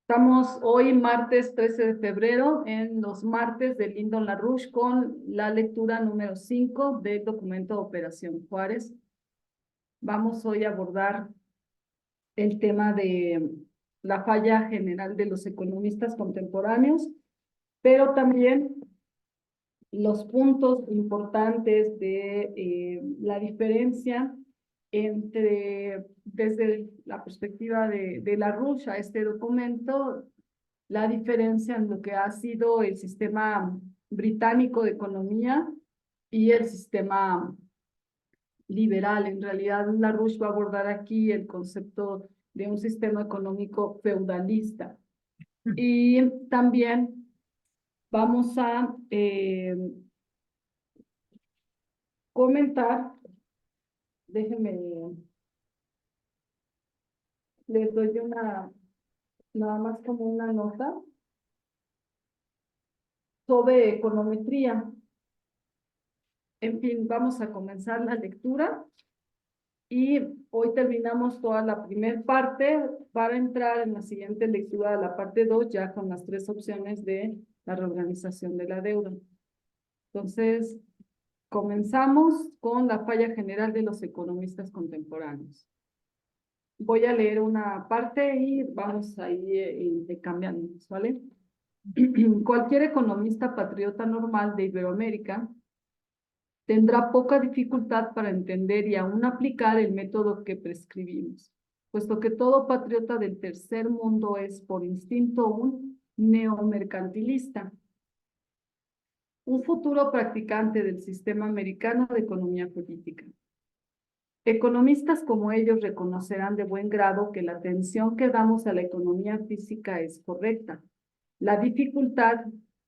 Estamos hoy, martes 13 de febrero, en los martes de Lyndon LaRouche con la lectura número 5 del documento Operación Juárez. Vamos hoy a abordar el tema de la falla general de los economistas contemporáneos, pero también los puntos importantes de la diferencia desde la perspectiva de LaRouche a este documento, la diferencia en lo que ha sido el sistema británico de economía y el sistema liberal. En realidad, LaRouche va a abordar aquí el concepto de un sistema económico feudalista. Y también vamos a comentar, déjenme, les doy nada más como una nota sobre econometría. En fin, vamos a comenzar la lectura y hoy terminamos toda la primera parte para entrar en la siguiente lectura de la parte 2 ya con las 3 opciones de la reorganización de la deuda. Entonces, comenzamos con la falla general de los economistas contemporáneos. Voy a leer una parte y vamos a ir intercambiando, ¿vale? Cualquier economista patriota normal de Iberoamérica tendrá poca dificultad para entender y aún aplicar el método que prescribimos, puesto que todo patriota del tercer mundo es por instinto un neomercantilista, un futuro practicante del sistema americano de economía política. Economistas como ellos reconocerán de buen grado que la atención que damos a la economía física es correcta. La dificultad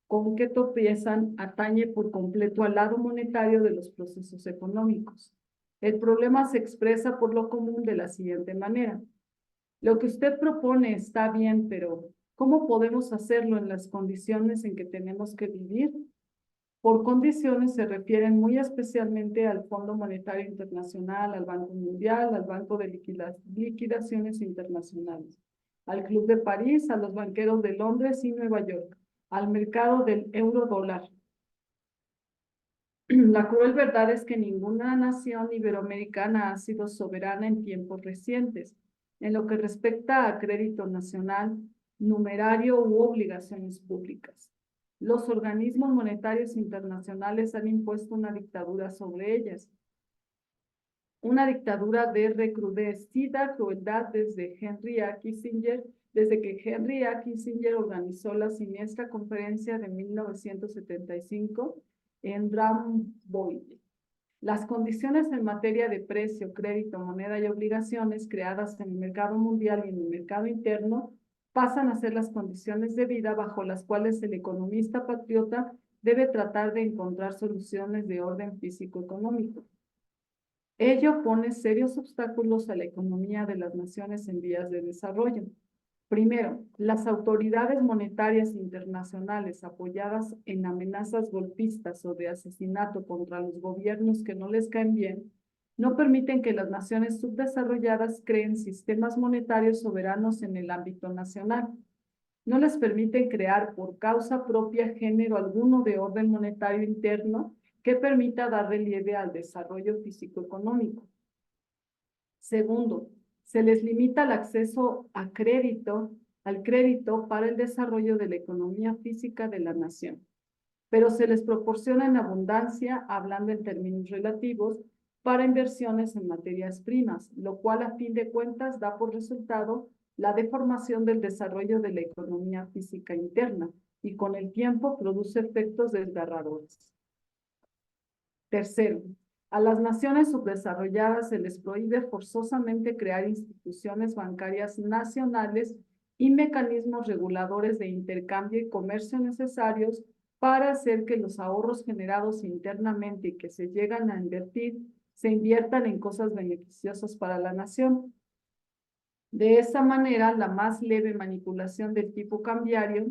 con que tropiezan atañe por completo al lado monetario de los procesos económicos. El problema se expresa por lo común de la siguiente manera. Lo que usted propone está bien, pero ¿cómo podemos hacerlo en las condiciones en que tenemos que vivir? Por condiciones se refieren muy especialmente al Fondo Monetario Internacional, al Banco Mundial, al Banco de Liquidaciones Internacionales, al Club de París, a los banqueros de Londres y Nueva York, al mercado del euro-dólar. La cruel verdad es que ninguna nación iberoamericana ha sido soberana en tiempos recientes, en lo que respecta a crédito nacional, numerario u obligaciones públicas. Los organismos monetarios internacionales han impuesto una dictadura sobre ellas, una dictadura de recrudecida crueldad desde que Henry A. Kissinger organizó la siniestra conferencia de 1975 en Rambouillet. Las condiciones en materia de precio, crédito, moneda y obligaciones creadas en el mercado mundial y en el mercado interno pasan a ser las condiciones de vida bajo las cuales el economista patriota debe tratar de encontrar soluciones de orden físico-económico. Ello pone serios obstáculos a la economía de las naciones en vías de desarrollo. Primero, las autoridades monetarias internacionales apoyadas en amenazas golpistas o de asesinato contra los gobiernos que no les caen bien, no permiten que las naciones subdesarrolladas creen sistemas monetarios soberanos en el ámbito nacional. No les permiten crear por causa propia género alguno de orden monetario interno que permita dar relieve al desarrollo físico-económico. Segundo, se les limita el acceso al crédito para el desarrollo de la economía física de la nación, pero se les proporciona en abundancia, hablando en términos relativos, para inversiones en materias primas, lo cual a fin de cuentas da por resultado la deformación del desarrollo de la economía física interna y con el tiempo produce efectos desgarradores. Tercero, a las naciones subdesarrolladas se les prohíbe forzosamente crear instituciones bancarias nacionales y mecanismos reguladores de intercambio y comercio necesarios para hacer que los ahorros generados internamente y que se llegan a invertir se inviertan en cosas beneficiosas para la nación. De esa manera, la más leve manipulación del tipo cambiario,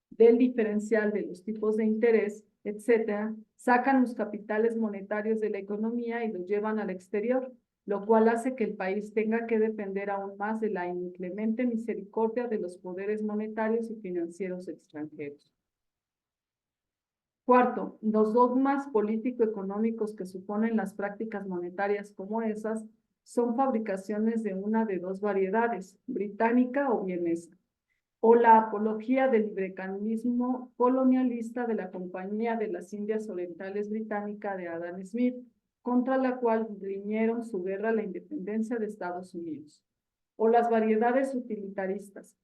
del diferencial de los tipos de interés, etcétera, sacan los capitales monetarios de la economía y los llevan al exterior, lo cual hace que el país tenga que depender aún más de la inclemente misericordia de los poderes monetarios y financieros extranjeros. Cuarto, los dogmas político-económicos que suponen las prácticas monetarias como esas son fabricaciones de una de dos variedades, británica o vienesa, o la apología del librecambismo colonialista de la Compañía de las Indias Orientales Británica de Adam Smith, contra la cual riñeron su guerra a la independencia de Estados Unidos, o las variedades utilitaristas.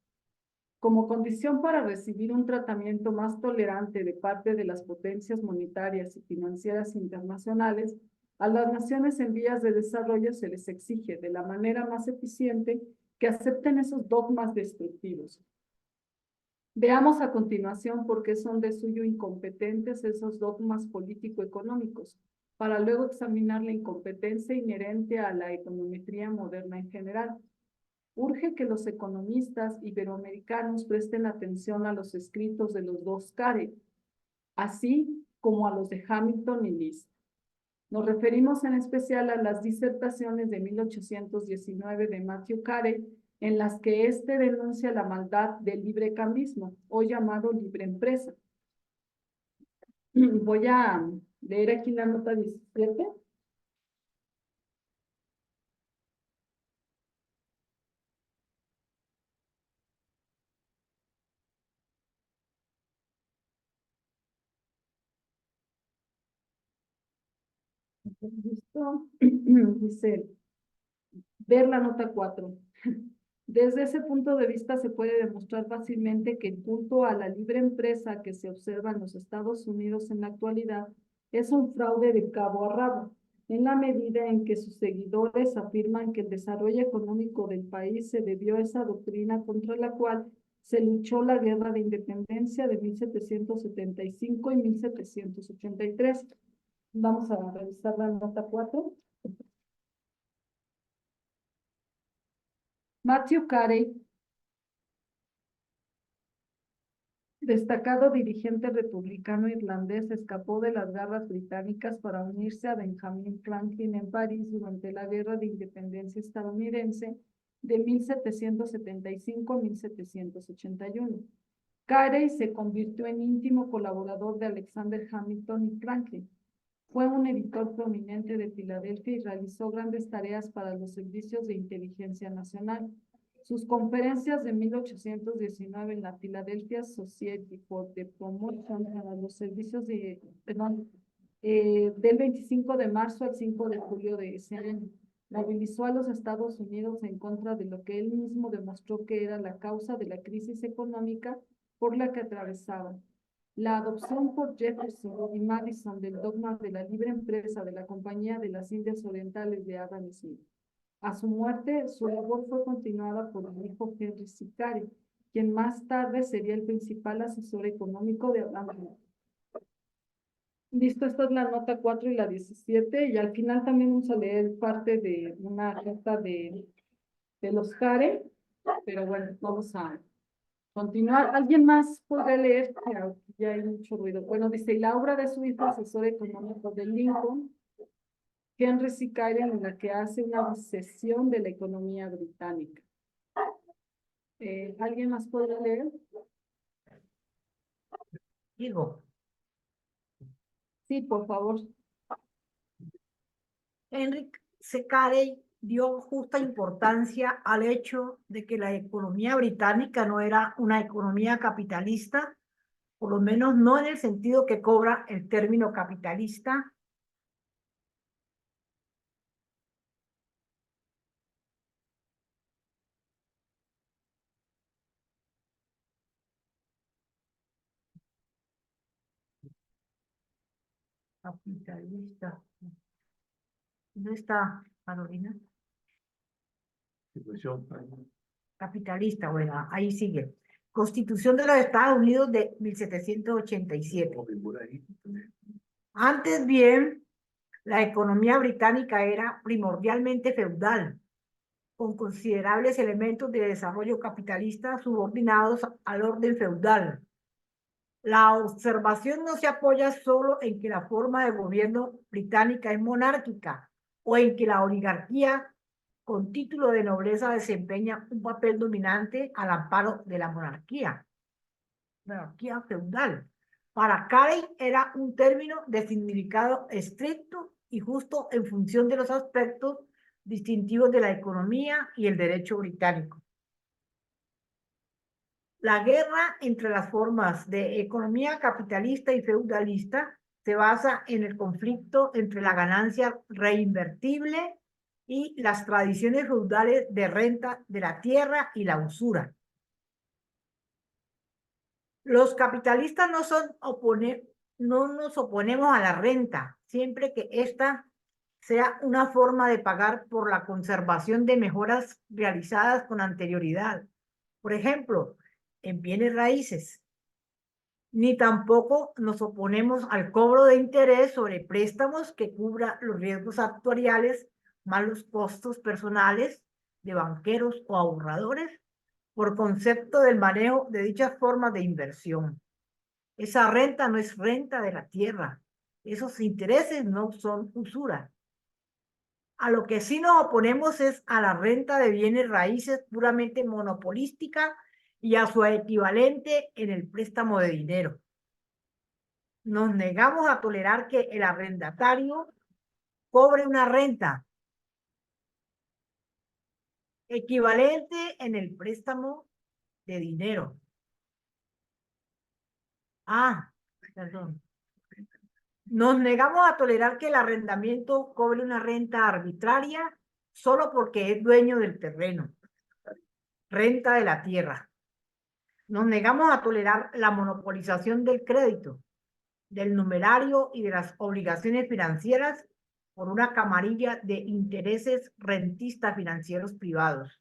Como condición para recibir un tratamiento más tolerante de parte de las potencias monetarias y financieras internacionales, a las naciones en vías de desarrollo se les exige de la manera más eficiente que acepten esos dogmas destructivos. Veamos a continuación por qué son de suyo incompetentes esos dogmas político-económicos, para luego examinar la incompetencia inherente a la econometría moderna en general. Urge que los economistas iberoamericanos presten atención a los escritos de los dos Carey, así como a los de Hamilton y List. Nos referimos en especial a las disertaciones de 1819 de Matthew Carey, en las que éste denuncia la maldad del librecambismo, o llamado libre empresa. Voy a leer aquí la nota 17. ¿Listo? Dice, ver la nota 4. Desde ese punto de vista se puede demostrar fácilmente que el culto a la libre empresa que se observa en los Estados Unidos en la actualidad es un fraude de cabo a rabo, en la medida en que sus seguidores afirman que el desarrollo económico del país se debió a esa doctrina contra la cual se luchó la guerra de independencia de 1775 y 1783. Vamos a revisar la nota 4. Matthew Carey, destacado dirigente republicano irlandés, escapó de las garras británicas para unirse a Benjamin Franklin en París durante la Guerra de Independencia estadounidense de 1775 a 1781. Carey se convirtió en íntimo colaborador de Alexander Hamilton y Franklin. Fue un editor prominente de Filadelfia y realizó grandes tareas para los servicios de inteligencia nacional. Sus conferencias de 1819 en la Philadelphia Society for the Promotion para los servicios de, del 25 de marzo al 5 de julio de ese año, movilizó a los Estados Unidos en contra de lo que él mismo demostró que era la causa de la crisis económica por la que atravesaban. La adopción por Jefferson y Madison del dogma de la libre empresa de la Compañía de las Indias Orientales de Adam Smith. A su muerte, su labor fue continuada por el hijo Henry C. Carey, quien más tarde sería el principal asesor económico de Abraham Lincoln. Listo, esta es la nota 4 y la 17, y al final también vamos a leer parte de una carta de los Carey, pero bueno, vamos a continuar. ¿Alguien más podrá leer? Ya hay mucho ruido. Bueno, dice, y la obra de su hijo asesor económico de Lincoln, Henry C. Carey, en la que hace una obsesión de la economía británica. ¿Alguien más podrá leer? Digo, Sí, por favor. Henry C. Carey dio justa importancia al hecho de que la economía británica no era una economía capitalista, por lo menos no en el sentido que cobra el término capitalista. Capitalista. ¿Dónde está, Carolina? Capitalista, bueno, ahí sigue. Constitución de los Estados Unidos de 1787. Antes bien, la economía británica era primordialmente feudal, con considerables elementos de desarrollo capitalista subordinados al orden feudal. La observación no se apoya solo en que la forma de gobierno británica es monárquica o en que la oligarquía con título de nobleza desempeña un papel dominante al amparo de la monarquía feudal. Para Carey era un término de significado estricto y justo en función de los aspectos distintivos de la economía y el derecho británico. La guerra entre las formas de economía capitalista y feudalista se basa en el conflicto entre la ganancia reinvertible y las tradiciones feudales de renta de la tierra y la usura. Los capitalistas no nos oponemos a la renta, siempre que ésta sea una forma de pagar por la conservación de mejoras realizadas con anterioridad. Por ejemplo, en bienes raíces. Ni tampoco nos oponemos al cobro de interés sobre préstamos que cubra los riesgos actuariales más los costos personales de banqueros o ahorradores por concepto del manejo de dichas formas de inversión. Esa renta no es renta de la tierra. Esos intereses no son usura. A lo que sí nos oponemos es a la renta de bienes raíces puramente monopolística y a su equivalente en el préstamo de dinero. Nos negamos a tolerar que el arrendatario cobre una renta equivalente en el préstamo de dinero. Perdón. Nos negamos a tolerar que el arrendamiento cobre una renta arbitraria solo porque es dueño del terreno, renta de la tierra. Nos negamos a tolerar la monopolización del crédito, del numerario y de las obligaciones financieras por una camarilla de intereses rentistas financieros privados.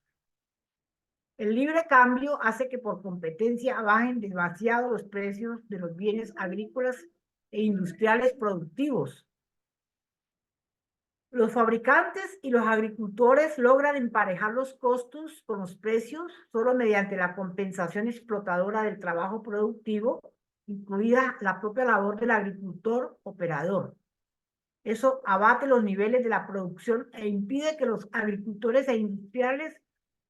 El libre cambio hace que por competencia bajen demasiado los precios de los bienes agrícolas e industriales productivos. Los fabricantes y los agricultores logran emparejar los costos con los precios solo mediante la compensación explotadora del trabajo productivo, incluida la propia labor del agricultor operador. Eso abate los niveles de la producción e impide que los agricultores e industriales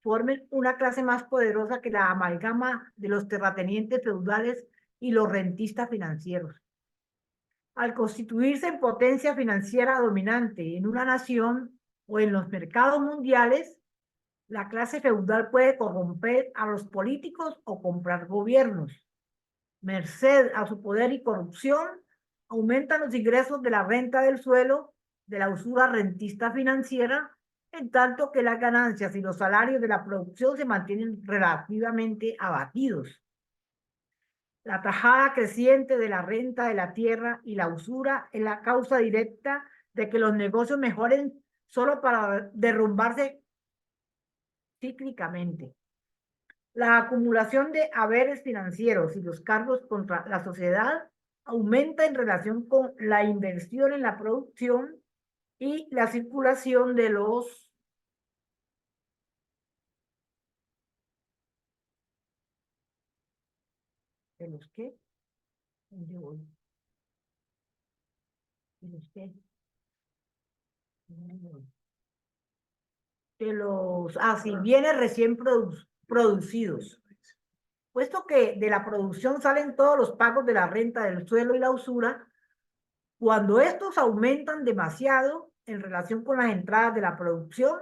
formen una clase más poderosa que la amalgama de los terratenientes feudales y los rentistas financieros. Al constituirse en potencia financiera dominante en una nación o en los mercados mundiales, la clase feudal puede corromper a los políticos o comprar gobiernos. Merced a su poder y corrupción, aumentan los ingresos de la renta del suelo, de la usura rentista financiera, en tanto que las ganancias y los salarios de la producción se mantienen relativamente abatidos. La tajada creciente de la renta de la tierra y la usura es la causa directa de que los negocios mejoren solo para derrumbarse cíclicamente. La acumulación de haberes financieros y los cargos contra la sociedad aumenta en relación con la inversión en la producción y la circulación de los ¿qué? ¿Dónde voy? ¿De los qué? Sí, bienes recién producidos. Puesto que de la producción salen todos los pagos de la renta del suelo y la usura, cuando estos aumentan demasiado en relación con las entradas de la producción,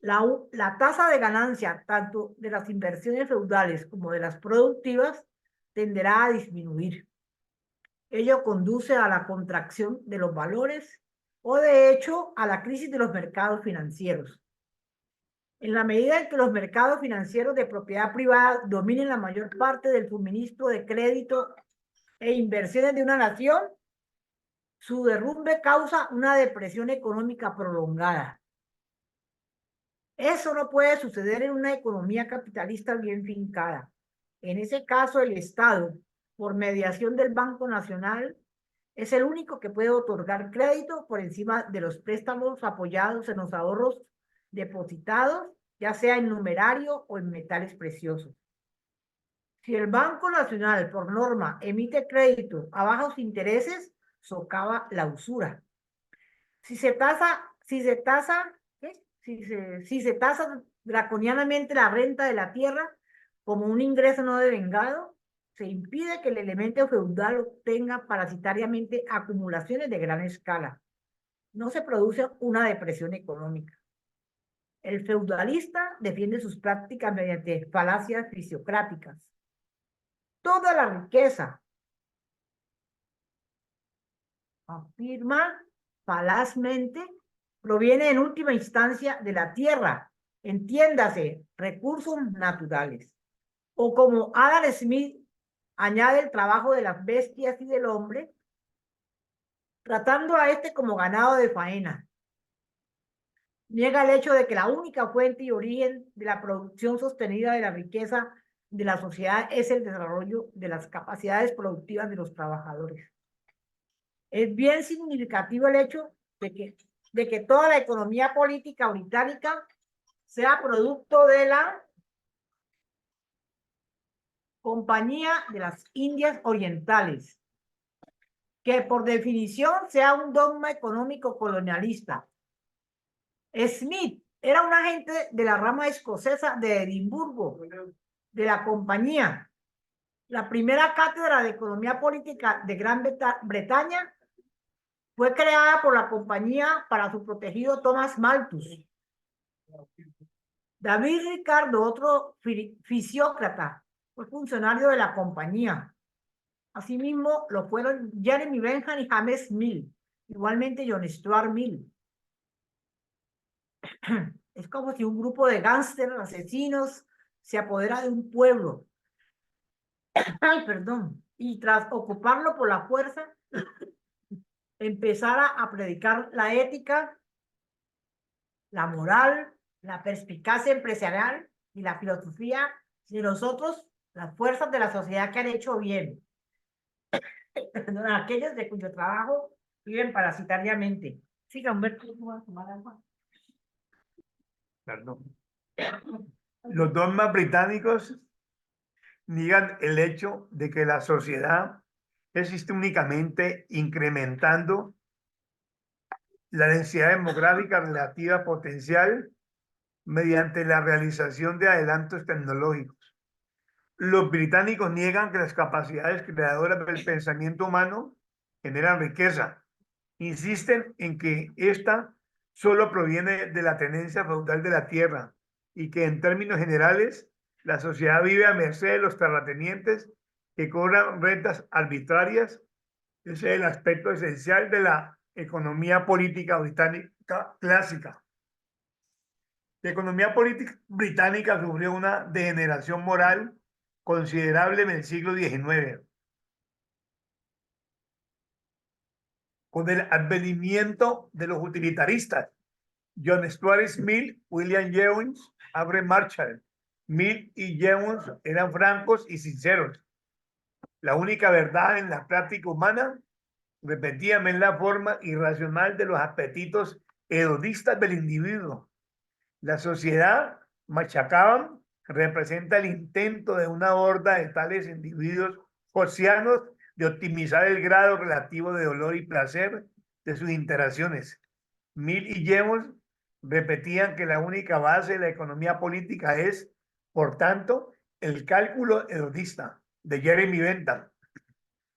la tasa de ganancia tanto de las inversiones feudales como de las productivas tenderá a disminuir. Ello conduce a la contracción de los valores o de hecho a la crisis de los mercados financieros. En la medida en que los mercados financieros de propiedad privada dominen la mayor parte del suministro de crédito e inversiones de una nación, su derrumbe causa una depresión económica prolongada. Eso no puede suceder en una economía capitalista bien fincada. En ese caso, el Estado, por mediación del Banco Nacional, es el único que puede otorgar crédito por encima de los préstamos apoyados en los ahorros depositados, ya sea en numerario o en metales preciosos. Si el Banco Nacional, por norma, emite crédito a bajos intereses, socava la usura. Si Si se tasa, ¿qué? Si se tasa draconianamente la renta de la tierra como un ingreso no devengado, se impide que el elemento feudal obtenga parasitariamente acumulaciones de gran escala. No se produce una depresión económica. El feudalista defiende sus prácticas mediante falacias fisiocráticas. Toda la riqueza, afirma falazmente, proviene en última instancia de la tierra, entiéndase, recursos naturales. O como Adam Smith añade el trabajo de las bestias y del hombre, tratando a este como ganado de faena. Niega el hecho de que la única fuente y origen de la producción sostenida de la riqueza de la sociedad es el desarrollo de las capacidades productivas de los trabajadores. Es bien significativo el hecho de que toda la economía política británica sea producto de la Compañía de las Indias Orientales, que por definición sea un dogma económico colonialista. Smith era un agente de la rama escocesa de Edimburgo, de la compañía. La primera cátedra de economía política de Gran Bretaña fue creada por la compañía para su protegido Thomas Malthus. David Ricardo, otro fisiócrata, fue funcionario de la compañía. Asimismo, lo fueron Jeremy Bentham y James Mill, igualmente John Stuart Mill. Es como si un grupo de gángsters asesinos se apodera de un pueblo. Ay, perdón. Y tras ocuparlo por la fuerza, empezara a predicar la ética, la moral, la perspicacia empresarial y la filosofía de nosotros, las fuerzas de la sociedad que han hecho bien. Aquellos de cuyo trabajo viven parasitariamente. Siga, Humberto, ¿cómo vas a tomar agua? Perdón. Los dogmas británicos niegan el hecho de que la sociedad existe únicamente incrementando la densidad demográfica relativa potencial mediante la realización de adelantos tecnológicos. Los británicos niegan que las capacidades creadoras del pensamiento humano generan riqueza. Insisten en que esta solo proviene de la tenencia feudal de la tierra y que en términos generales la sociedad vive a merced de los terratenientes que cobran rentas arbitrarias. Ese es el aspecto esencial de la economía política británica clásica. La economía política británica sufrió una degeneración moral considerable en el siglo XIX. Con el advenimiento de los utilitaristas, John Stuart Mill, William Jewons, Abraham Marshall. Mill y Jewons eran francos y sinceros. La única verdad en la práctica humana repetían en la forma irracional de los apetitos hedonistas del individuo. La sociedad, machacaban, representa el intento de una horda de tales individuos hobbesianos de optimizar el grado relativo de dolor y placer de sus interacciones. Mill y Jewons repetían que la única base de la economía política es, por tanto, el cálculo hedonista de Jeremy Bentham.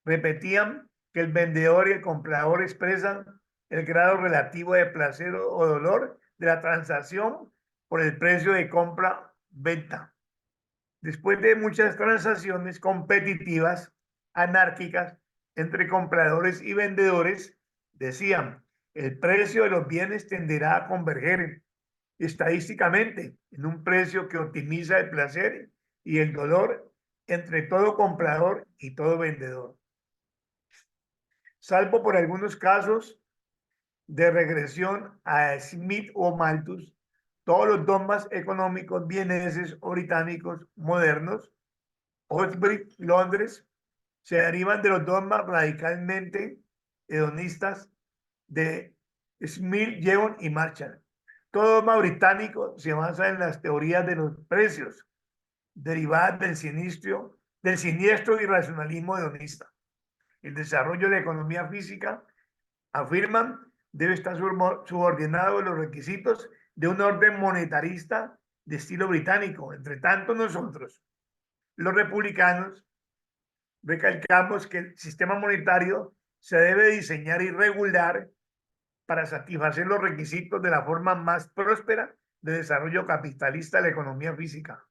Repetían que el vendedor y el comprador expresan el grado relativo de placer o dolor de la transacción por el precio de compra-venta. Después de muchas transacciones competitivas, anárquicas, entre compradores y vendedores, decían, el precio de los bienes tenderá a converger estadísticamente en un precio que optimiza el placer y el dolor entre todo comprador y todo vendedor. Salvo por algunos casos de regresión a Smith o Malthus, todos los dogmas económicos vieneses o británicos modernos, Oxbridge, Londres, se derivan de los dogmas radicalmente hedonistas de Smith, Jewon y Marshall. Todo dogma británico se basa en las teorías de los precios, derivadas del siniestro irracionalismo hedonista. El desarrollo de la economía física afirman debe estar subordinado a los requisitos de un orden monetarista de estilo británico. Entre tanto, nosotros, los republicanos, recalcamos que el sistema monetario se debe diseñar y regular para satisfacer los requisitos de la forma más próspera de desarrollo capitalista de la economía física.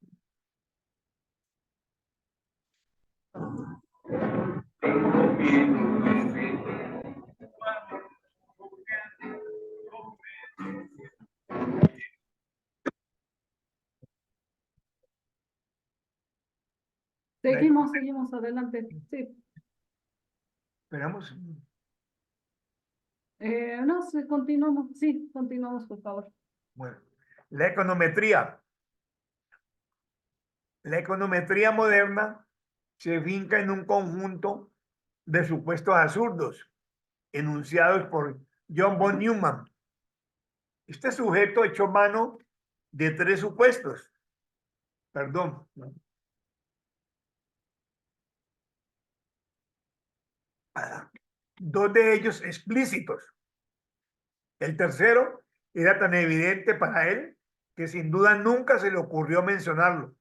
Seguimos adelante. Sí. Esperamos. No, sí, continuamos. Sí, continuamos, por favor. Bueno, la econometría. La econometría moderna se finca en un conjunto de supuestos absurdos enunciados por John von Neumann. Este sujeto echó mano de tres supuestos. Perdón. Dos de ellos explícitos. El tercero era tan evidente para él que sin duda nunca se le ocurrió mencionarlo.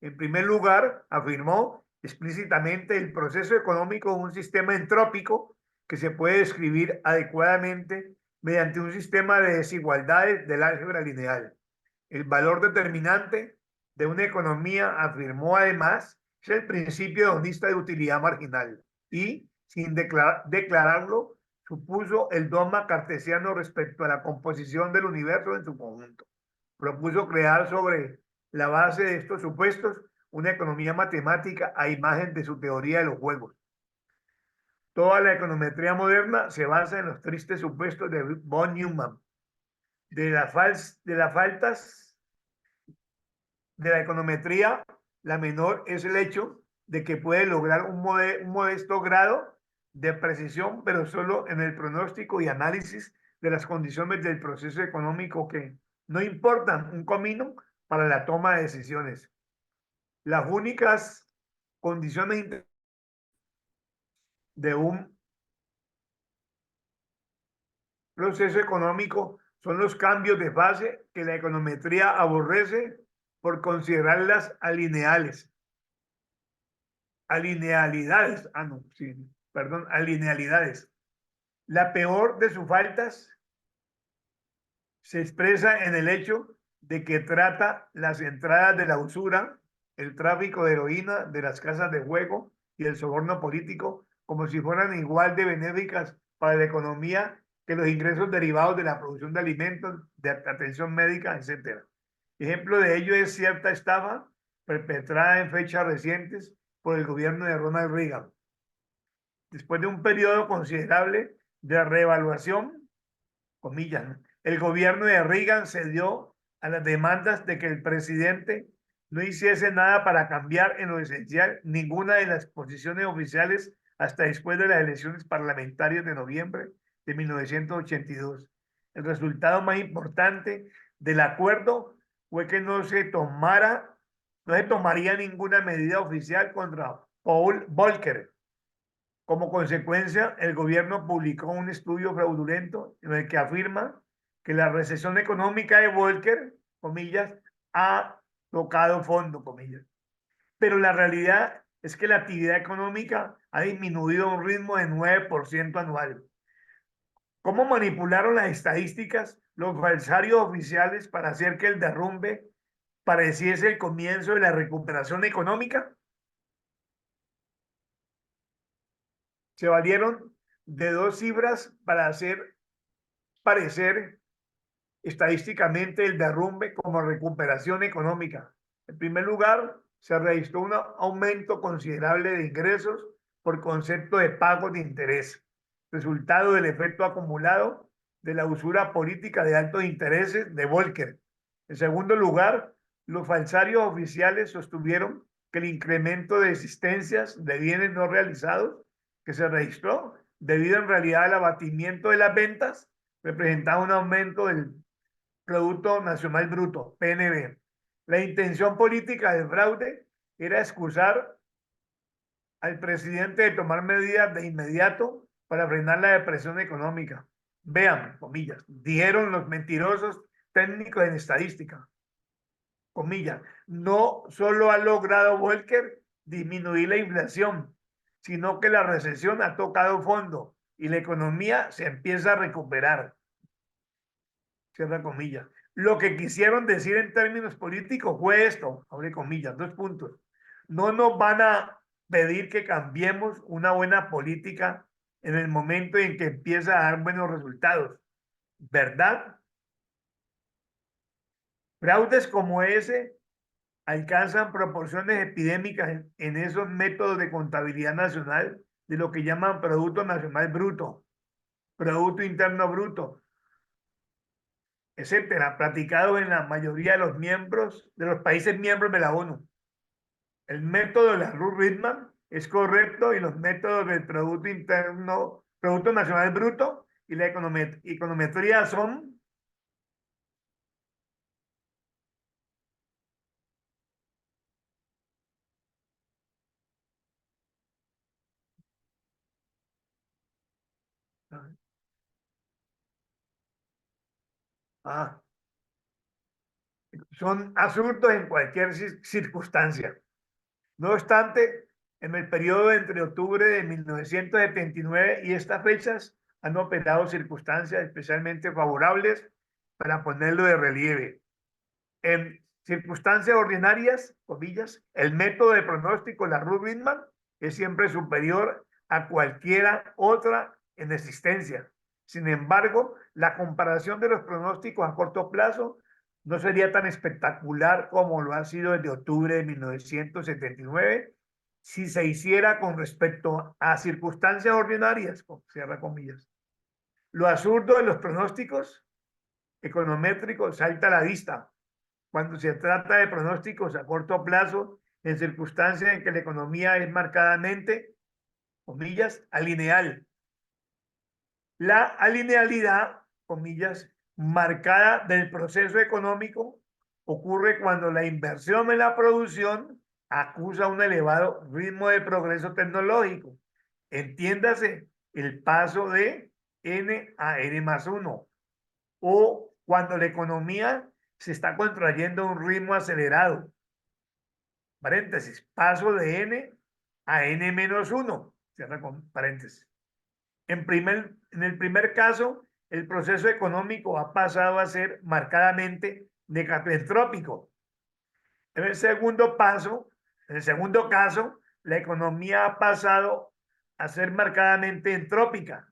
En primer lugar, afirmó explícitamente el proceso económico de un sistema entrópico que se puede describir adecuadamente mediante un sistema de desigualdades del álgebra lineal. El valor determinante de una economía, afirmó además, es el principio hedonista de utilidad marginal y, sin declararlo, supuso el dogma cartesiano respecto a la composición del universo en su conjunto. Propuso crear sobre la base de estos supuestos una economía matemática a imagen de su teoría de los juegos. Toda la econometría moderna se basa en los tristes supuestos de von Neumann. De las faltas de la econometría, la menor es el hecho de que puede lograr un modesto grado de precisión, pero solo en el pronóstico y análisis de las condiciones del proceso económico que no importan un comino para la toma de decisiones. Las únicas condiciones de un proceso económico son los cambios de fase que la econometría aborrece por considerarlas alineales. Alinealidades. No, sí, perdón, alinealidades. La peor de sus faltas se expresa en el hecho de que trata las entradas de la usura, el tráfico de heroína, de las casas de juego y el soborno político como si fueran igual de benéficas para la economía que los ingresos derivados de la producción de alimentos, de atención médica, etc. Ejemplo de ello es cierta estafa perpetrada en fechas recientes por el gobierno de Ronald Reagan. Después de un periodo considerable de reevaluación, comillas, ¿no?, el gobierno de Reagan cedió a las demandas de que el presidente no hiciese nada para cambiar en lo esencial ninguna de las posiciones oficiales hasta después de las elecciones parlamentarias de noviembre de 1982. El resultado más importante del acuerdo fue que no se tomaría ninguna medida oficial contra Paul Volcker. Como consecuencia, el gobierno publicó un estudio fraudulento en el que afirma que la recesión económica de Volcker, comillas, ha tocado fondo, comillas. Pero la realidad es que la actividad económica ha disminuido a un ritmo de 9% anual. ¿Cómo manipularon las estadísticas los falsarios oficiales para hacer que el derrumbe pareciese el comienzo de la recuperación económica? Se valieron de dos cifras para hacer parecer estadísticamente el derrumbe como recuperación económica. En primer lugar, se registró un aumento considerable de ingresos por concepto de pagos de interés, resultado del efecto acumulado de la usura política de altos intereses de Volcker. En segundo lugar, los falsarios oficiales sostuvieron que el incremento de existencias de bienes no realizados que se registró debido en realidad al abatimiento de las ventas representaba un aumento del Producto Nacional Bruto, PNB. La intención política del fraude era excusar al presidente de tomar medidas de inmediato para frenar la depresión económica. Vean, comillas, dijeron los mentirosos técnicos en estadística, comillas, no solo ha logrado Volcker disminuir la inflación, sino que la recesión ha tocado fondo y la economía se empieza a recuperar. Cierra comillas. Lo que quisieron decir en términos políticos fue esto, abre comillas, 2 puntos. No nos van a pedir que cambiemos una buena política en el momento en que empieza a dar buenos resultados, ¿verdad? Fraudes como ese alcanzan proporciones epidémicas en esos métodos de contabilidad nacional de lo que llaman Producto Nacional Bruto, Producto Interno Bruto, etcétera, practicados en la mayoría de los países miembros de la ONU. El método de la Ruth-Ritman es correcto y los métodos del Producto Nacional Bruto y la econometría son son absurdos en cualquier circunstancia. No obstante, en el periodo entre octubre de 1979 y estas fechas han operado circunstancias especialmente favorables para ponerlo de relieve. En circunstancias ordinarias, comillas, el método de pronóstico, la Ruth-Ritman, es siempre superior a cualquiera otra en existencia. Sin embargo, la comparación de los pronósticos a corto plazo no sería tan espectacular como lo ha sido desde octubre de 1979 si se hiciera con respecto a circunstancias ordinarias, cierra comillas. Lo absurdo de los pronósticos econométricos salta a la vista cuando se trata de pronósticos a corto plazo en circunstancias en que la economía es marcadamente, comillas, alineal. La alinealidad, comillas, marcada del proceso económico ocurre cuando la inversión en la producción acusa un elevado ritmo de progreso tecnológico. Entiéndase el paso de n a n+1, o cuando la economía se está contrayendo a un ritmo acelerado. Paréntesis, paso de n a n-1, cierra con paréntesis. En el primer caso, el proceso económico ha pasado a ser marcadamente negatentrópico. En el segundo caso, la economía ha pasado a ser marcadamente entrópica.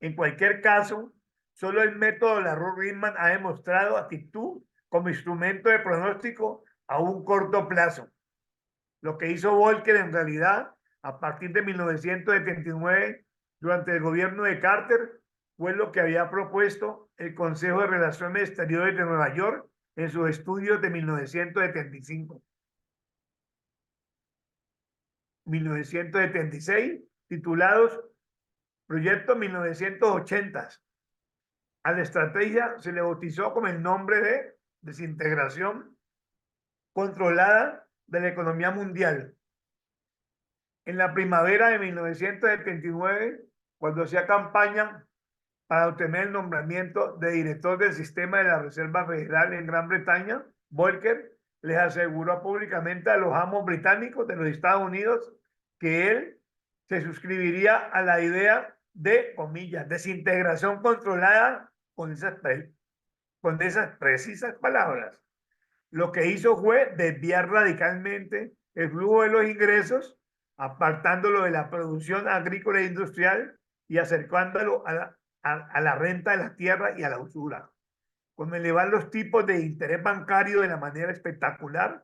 En cualquier caso, solo el método de la Ruth-Ritman ha demostrado actitud como instrumento de pronóstico a un corto plazo. Lo que hizo Volcker en realidad, a partir de 1979, durante el gobierno de Carter, fue lo que había propuesto el Consejo de Relaciones Exteriores de Nueva York en sus estudios de 1975. 1976, titulados Proyecto 1980. A la estrategia se le bautizó con el nombre de desintegración controlada de la economía mundial. En la primavera de 1979, cuando hacía campaña para obtener el nombramiento de director del sistema de la Reserva Federal en Gran Bretaña, Volcker les aseguró públicamente a los amos británicos de los Estados Unidos que él se suscribiría a la idea de, comillas, desintegración controlada con esas precisas palabras. Lo que hizo fue desviar radicalmente el flujo de los ingresos, apartándolo de la producción agrícola e industrial y acercándolo a la renta de la tierra y a la usura. Con elevar los tipos de interés bancario de la manera espectacular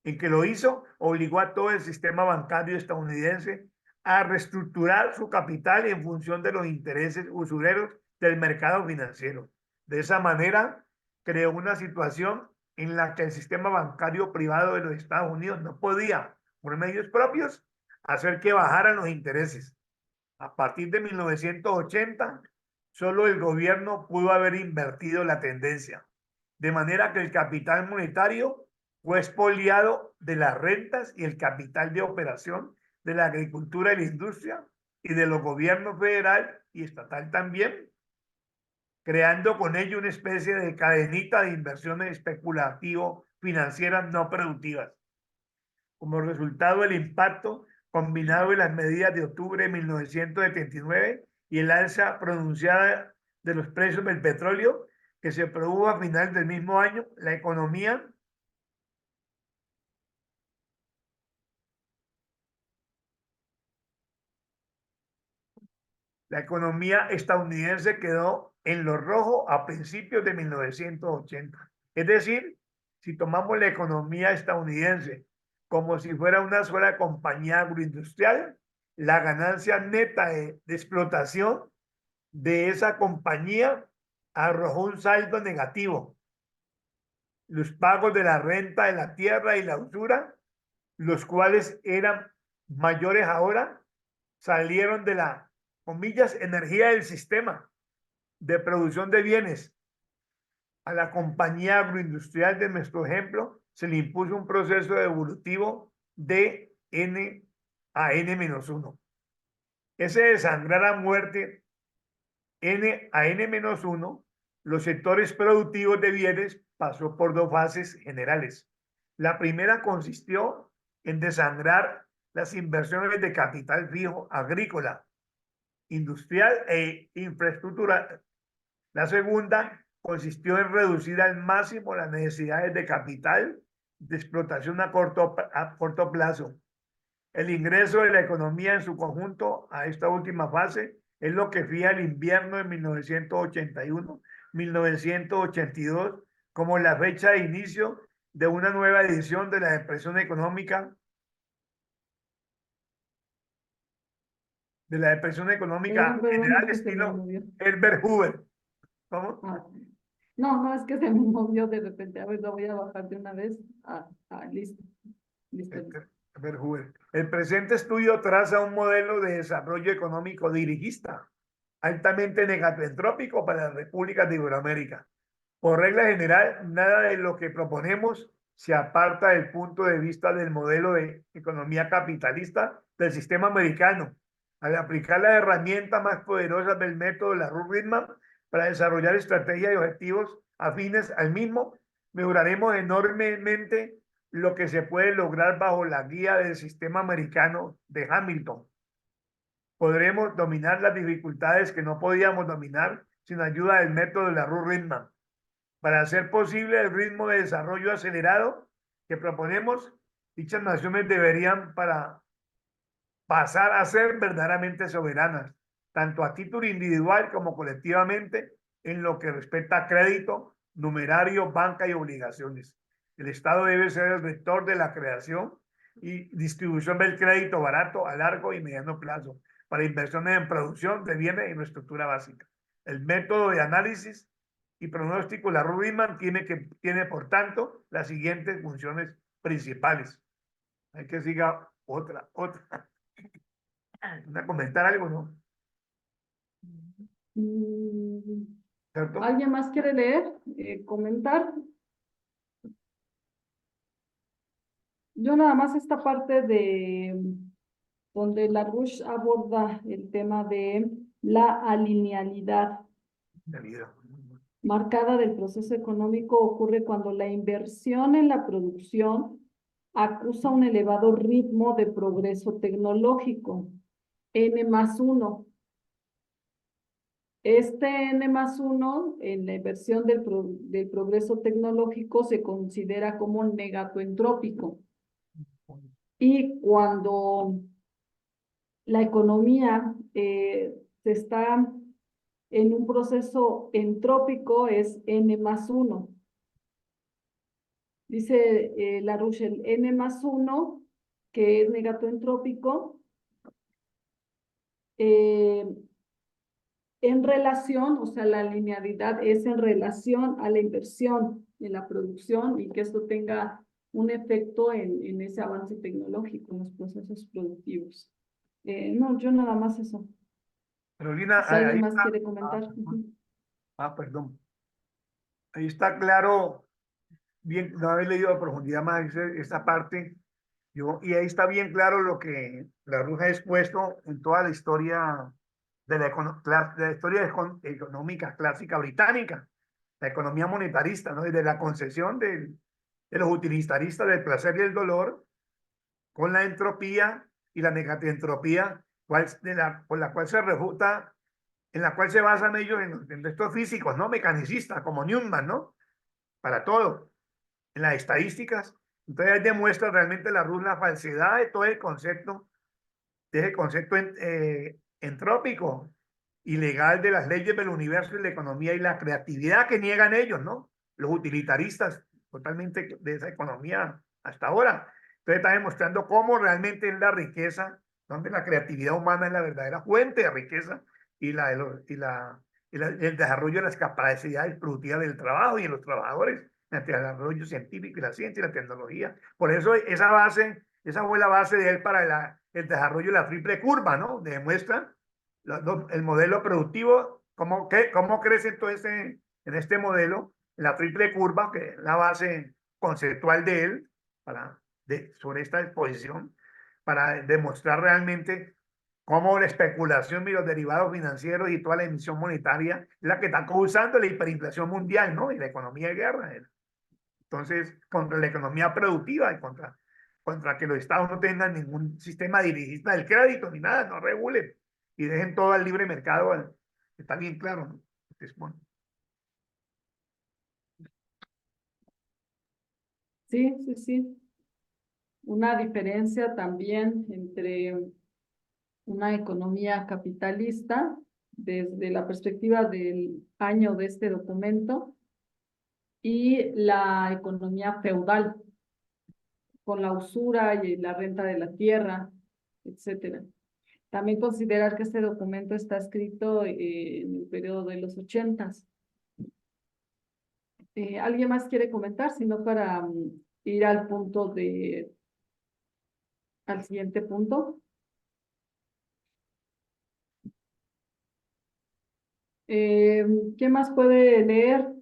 en que lo hizo, obligó a todo el sistema bancario estadounidense a reestructurar su capital en función de los intereses usureros del mercado financiero. De esa manera, creó una situación en la que el sistema bancario privado de los Estados Unidos no podía, por medios propios, hacer que bajaran los intereses. A partir de 1980, solo el gobierno pudo haber invertido la tendencia, de manera que el capital monetario fue expoliado de las rentas y el capital de operación de la agricultura y la industria y de los gobiernos federal y estatal también, creando con ello una especie de cadenita de inversiones especulativo financieras no productivas. Como resultado, el impacto combinado de las medidas de octubre de 1979 y el alza pronunciada de los precios del petróleo que se produjo a final del mismo año, la economía estadounidense quedó en lo rojo a principios de 1980. Es decir, si tomamos la economía estadounidense como si fuera una sola compañía agroindustrial, la ganancia neta de explotación de esa compañía arrojó un saldo negativo. Los pagos de la renta de la tierra y la usura, los cuales eran mayores ahora, salieron de la, comillas, energía del sistema de producción de bienes. A la compañía agroindustrial de nuestro ejemplo se le impuso un proceso evolutivo de N a N-1. Ese desangrar a muerte N a N-1, los sectores productivos de bienes pasó por dos fases generales. La primera consistió en desangrar las inversiones de capital fijo agrícola, industrial e infraestructural. La segunda consistió en reducir al máximo las necesidades de capital de explotación a corto plazo. El ingreso de la economía en su conjunto a esta última fase es lo que fija el invierno de 1981-1982 como la fecha de inicio de una nueva edición de la depresión económica Perdón, general es que se me estilo movió. Herbert Hoover. ¿Cómo? Ah, no, no, es que se me movió de repente. A ver, lo voy a bajar de una vez. Listo. Listo, listo. Herbert Hoover. El presente estudio traza un modelo de desarrollo económico dirigista, altamente negatentrópico para las repúblicas de Iberoamérica. Por regla general, nada de lo que proponemos se aparta del punto de vista del modelo de economía capitalista del sistema americano, al aplicar las herramientas más poderosas del método de la Rubin para desarrollar estrategias y objetivos afines al mismo, mejoraremos enormemente lo que se puede lograr bajo la guía del sistema americano de Hamilton. Podremos dominar las dificultades que no podíamos dominar sin ayuda del método de la Rubin. Para hacer posible el ritmo de desarrollo acelerado que proponemos, dichas naciones deberían pasar a ser verdaderamente soberanas, tanto a título individual como colectivamente, en lo que respecta a crédito, numerario, banca y obligaciones. El Estado debe ser el rector de la creación y distribución del crédito barato a largo y mediano plazo para inversiones en producción de bienes e infraestructura básica. El método de análisis y pronóstico, la Rubin tiene, por tanto, las siguientes funciones principales. Hay que siga otra. ¿Comentar algo, no? ¿Cierto? ¿Alguien más quiere leer? ¿Comentar? Yo nada más esta parte de donde LaRouche aborda el tema de la alinealidad marcada del proceso económico ocurre cuando la inversión en la producción acusa un elevado ritmo de progreso tecnológico, N+1. Este N+1 en la inversión del progreso tecnológico se considera como negatoentrópico. Y cuando la economía se está en un proceso entrópico es N+1. Dice LaRouche, el N+1, que es negatoentrópico, en relación, o sea, la linealidad es en relación a la inversión en la producción y que esto tenga un efecto en ese avance tecnológico, en los procesos productivos. No, yo nada más eso. Carolina, Si alguien más quiere comentar. Perdón. Ahí está claro, bien, no habéis leído a profundidad más esta parte. Y ahí está bien claro lo que LaRouche ha expuesto en toda la historia de de la historia económica clásica británica, la economía monetarista, ¿no? Desde la concesión de los utilitaristas del placer y el dolor, con la entropía y la negativentropía, por la cual se refuta, en la cual se basan ellos en estos físicos, ¿no? Mecanicistas, como Newman, ¿no? Para todo, en las estadísticas. Entonces, ahí demuestra realmente la falsedad de todo el concepto, de ese concepto entrópico y legal de las leyes del universo y la economía y la creatividad que niegan ellos, ¿no? Los utilitaristas, totalmente de esa economía hasta ahora. Entonces está demostrando cómo realmente es la riqueza, donde la creatividad humana es la verdadera fuente de riqueza y, el desarrollo de las capacidades productivas del trabajo y de los trabajadores, el desarrollo científico y la ciencia y la tecnología. Por eso esa fue la base de él para el desarrollo de la triple curva, ¿no? Demuestra el modelo productivo, cómo crece entonces en este modelo, la triple curva, que es la base conceptual de él, sobre esta exposición, para demostrar realmente cómo la especulación y los derivados financieros y toda la emisión monetaria es la que está causando la hiperinflación mundial, ¿no? Y la economía de guerra. Entonces, contra la economía productiva y contra que los estados no tengan ningún sistema dirigista del crédito ni nada, no regulen y dejen todo al libre mercado, está bien claro, ¿no? Entonces, bueno. Sí, sí, sí. Una diferencia también entre una economía capitalista desde la perspectiva del año de este documento y la economía feudal con la usura y la renta de la tierra, etcétera. También considerar que este documento está escrito en el periodo de los 80s. ¿Alguien más quiere comentar? Si no, para ir al al siguiente punto. ¿Qué más puede leer?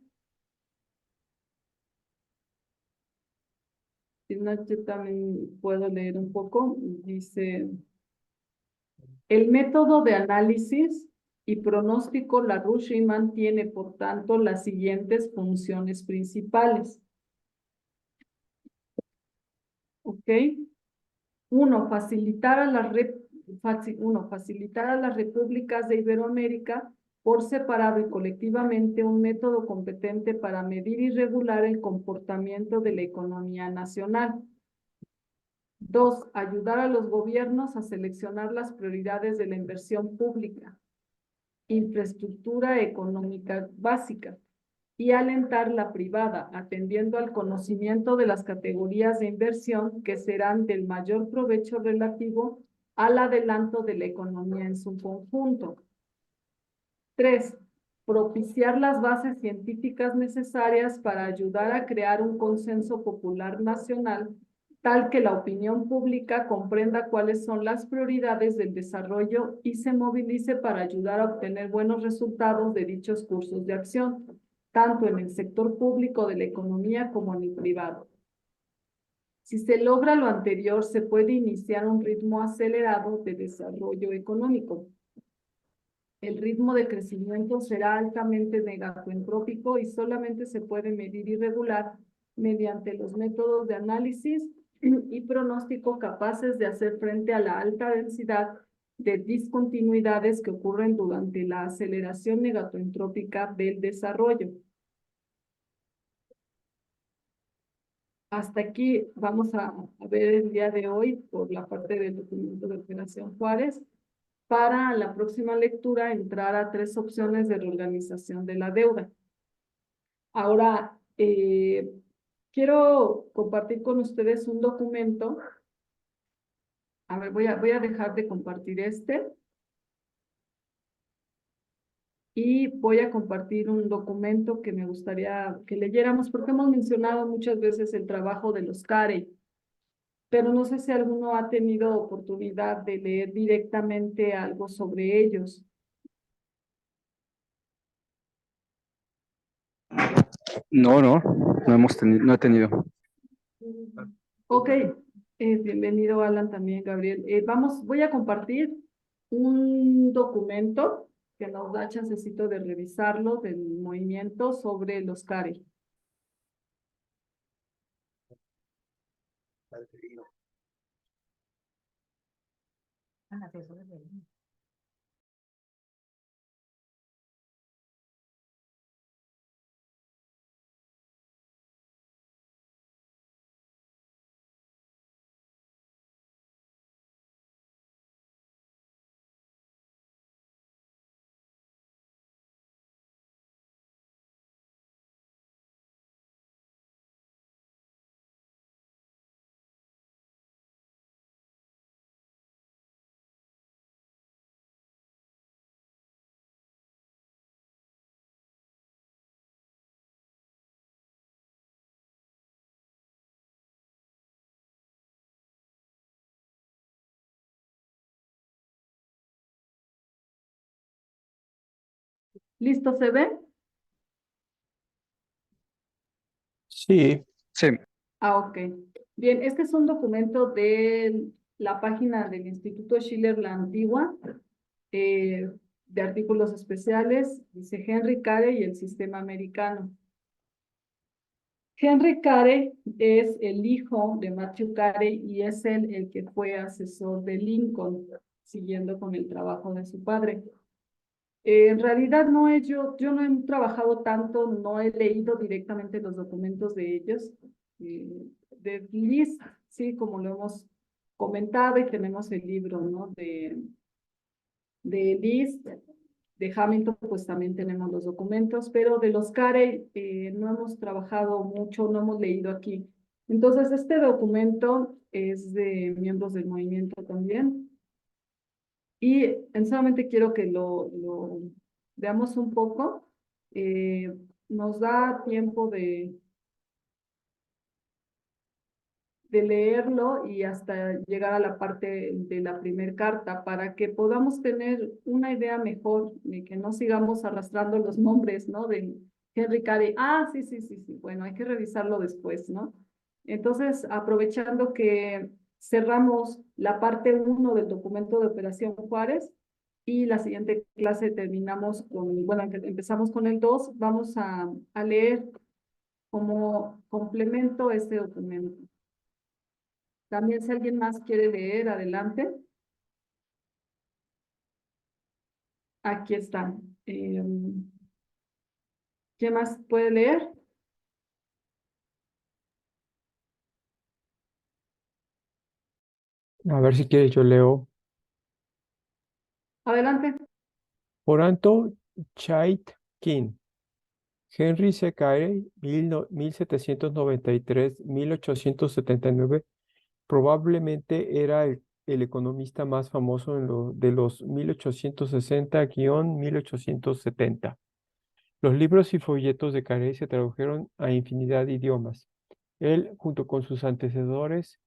Si no, yo también puedo leer un poco. Dice, el método de análisis y pronóstico LaRouche tiene, por tanto, las siguientes funciones principales. ¿Ok? Uno, facilitar a las repúblicas de Iberoamérica por separado y colectivamente un método competente para medir y regular el comportamiento de la economía nacional. Dos, ayudar a los gobiernos a seleccionar las prioridades de la inversión pública, infraestructura económica básica, y alentar la privada, atendiendo al conocimiento de las categorías de inversión que serán del mayor provecho relativo al adelanto de la economía en su conjunto. 3. Propiciar las bases científicas necesarias para ayudar a crear un consenso popular nacional tal que la opinión pública comprenda cuáles son las prioridades del desarrollo y se movilice para ayudar a obtener buenos resultados de dichos cursos de acción, tanto en el sector público de la economía como en el privado. Si se logra lo anterior, se puede iniciar un ritmo acelerado de desarrollo económico. El ritmo de crecimiento será altamente negatoentrópico y solamente se puede medir y regular mediante los métodos de análisis y pronóstico capaces de hacer frente a la alta densidad de discontinuidades que ocurren durante la aceleración negatoentrópica del desarrollo. Hasta aquí vamos a ver el día de hoy por la parte del documento de Operación Juárez. Para la próxima lectura entrar a 3 opciones de reorganización de la deuda. Ahora, quiero compartir con ustedes un documento. A ver, voy a dejar de compartir este. Y voy a compartir un documento que me gustaría que leyéramos, porque hemos mencionado muchas veces el trabajo de los Carey, pero no sé si alguno ha tenido oportunidad de leer directamente algo sobre ellos. No he tenido. Ok, bienvenido Alan también, Gabriel. Voy a compartir un documento que nos da chancecito de revisarlo del movimiento sobre los CARE. ¿Listo se ve? Sí, Sí, Ok. Bien, este es un documento de la página del Instituto Schiller La Antigua, de artículos especiales, dice Henry Carey y el sistema americano. Henry Carey es el hijo de Matthew Carey y es él el que fue asesor de Lincoln, siguiendo con el trabajo de su padre. En realidad yo no he trabajado tanto, no he leído directamente los documentos de ellos. De List, sí, como lo hemos comentado y tenemos el libro, ¿no? De List, de Hamilton, pues también tenemos los documentos, pero de los Carey no hemos trabajado mucho, no hemos leído aquí. Entonces, este documento es de miembros del movimiento también. Y solamente quiero que lo veamos un poco. Nos da tiempo de leerlo y hasta llegar a la parte de la primer carta para que podamos tener una idea mejor de que no sigamos arrastrando los nombres, ¿no? De Henry Carey. Ah, sí, sí, sí, sí. Bueno, hay que revisarlo después, ¿no? Entonces, aprovechando que cerramos la parte 1 del documento de Operación Juárez y la siguiente clase terminamos con, bueno, empezamos con el 2, vamos a leer como complemento este documento. También si alguien más quiere leer, adelante. Aquí está. ¿Quién más puede leer? a ver si quieres yo leo. Adelante. Poranto Chait-Kin, Henry C. Carey, 1793-1879, probablemente era el economista más famoso de los 1860-1870. Los libros y folletos de Carey se tradujeron a infinidad de idiomas. Él, junto con sus antecesores,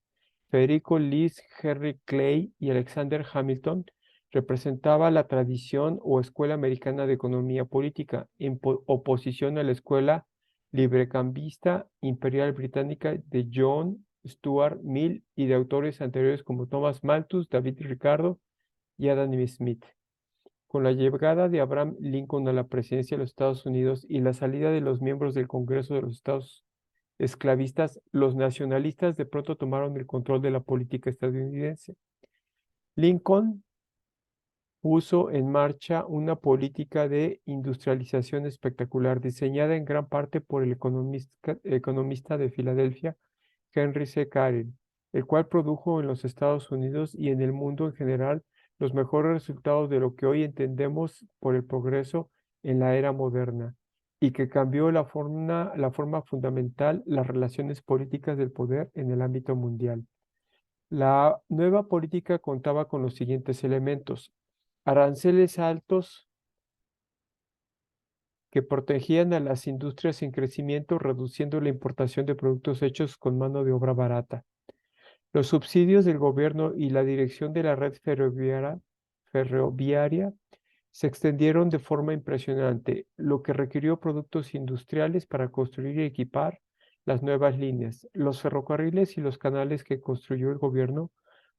Federico Lis, Henry Clay y Alexander Hamilton, representaba la tradición o escuela americana de economía política, en oposición a la escuela librecambista imperial británica de John Stuart Mill y de autores anteriores como Thomas Malthus, David Ricardo y Adam Smith. Con la llegada de Abraham Lincoln a la presidencia de los Estados Unidos y la salida de los miembros del Congreso de los Estados esclavistas, los nacionalistas de pronto tomaron el control de la política estadounidense. Lincoln puso en marcha una política de industrialización espectacular, diseñada en gran parte por el economista de Filadelfia, Henry C. Carey, el cual produjo en los Estados Unidos y en el mundo en general los mejores resultados de lo que hoy entendemos por el progreso en la era moderna, y que cambió la forma fundamental las relaciones políticas del poder en el ámbito mundial. La nueva política contaba con los siguientes elementos: aranceles altos que protegían a las industrias en crecimiento, reduciendo la importación de productos hechos con mano de obra barata. Los subsidios del gobierno y la dirección de la red ferroviaria se extendieron de forma impresionante, lo que requirió productos industriales para construir y equipar las nuevas líneas. Los ferrocarriles y los canales que construyó el gobierno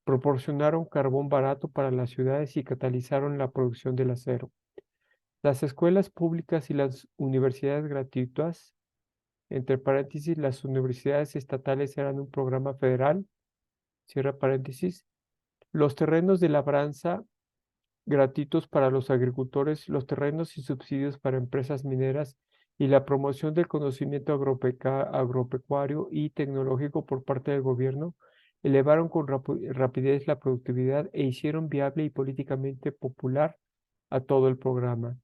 proporcionaron carbón barato para las ciudades y catalizaron la producción del acero. Las escuelas públicas y las universidades gratuitas, entre paréntesis, las universidades estatales eran un programa federal, cierra paréntesis. Los terrenos de labranza gratuitos para los agricultores, los terrenos y subsidios para empresas mineras y la promoción del conocimiento agropecuario y tecnológico por parte del gobierno elevaron con rapidez la productividad e hicieron viable y políticamente popular a todo el programa.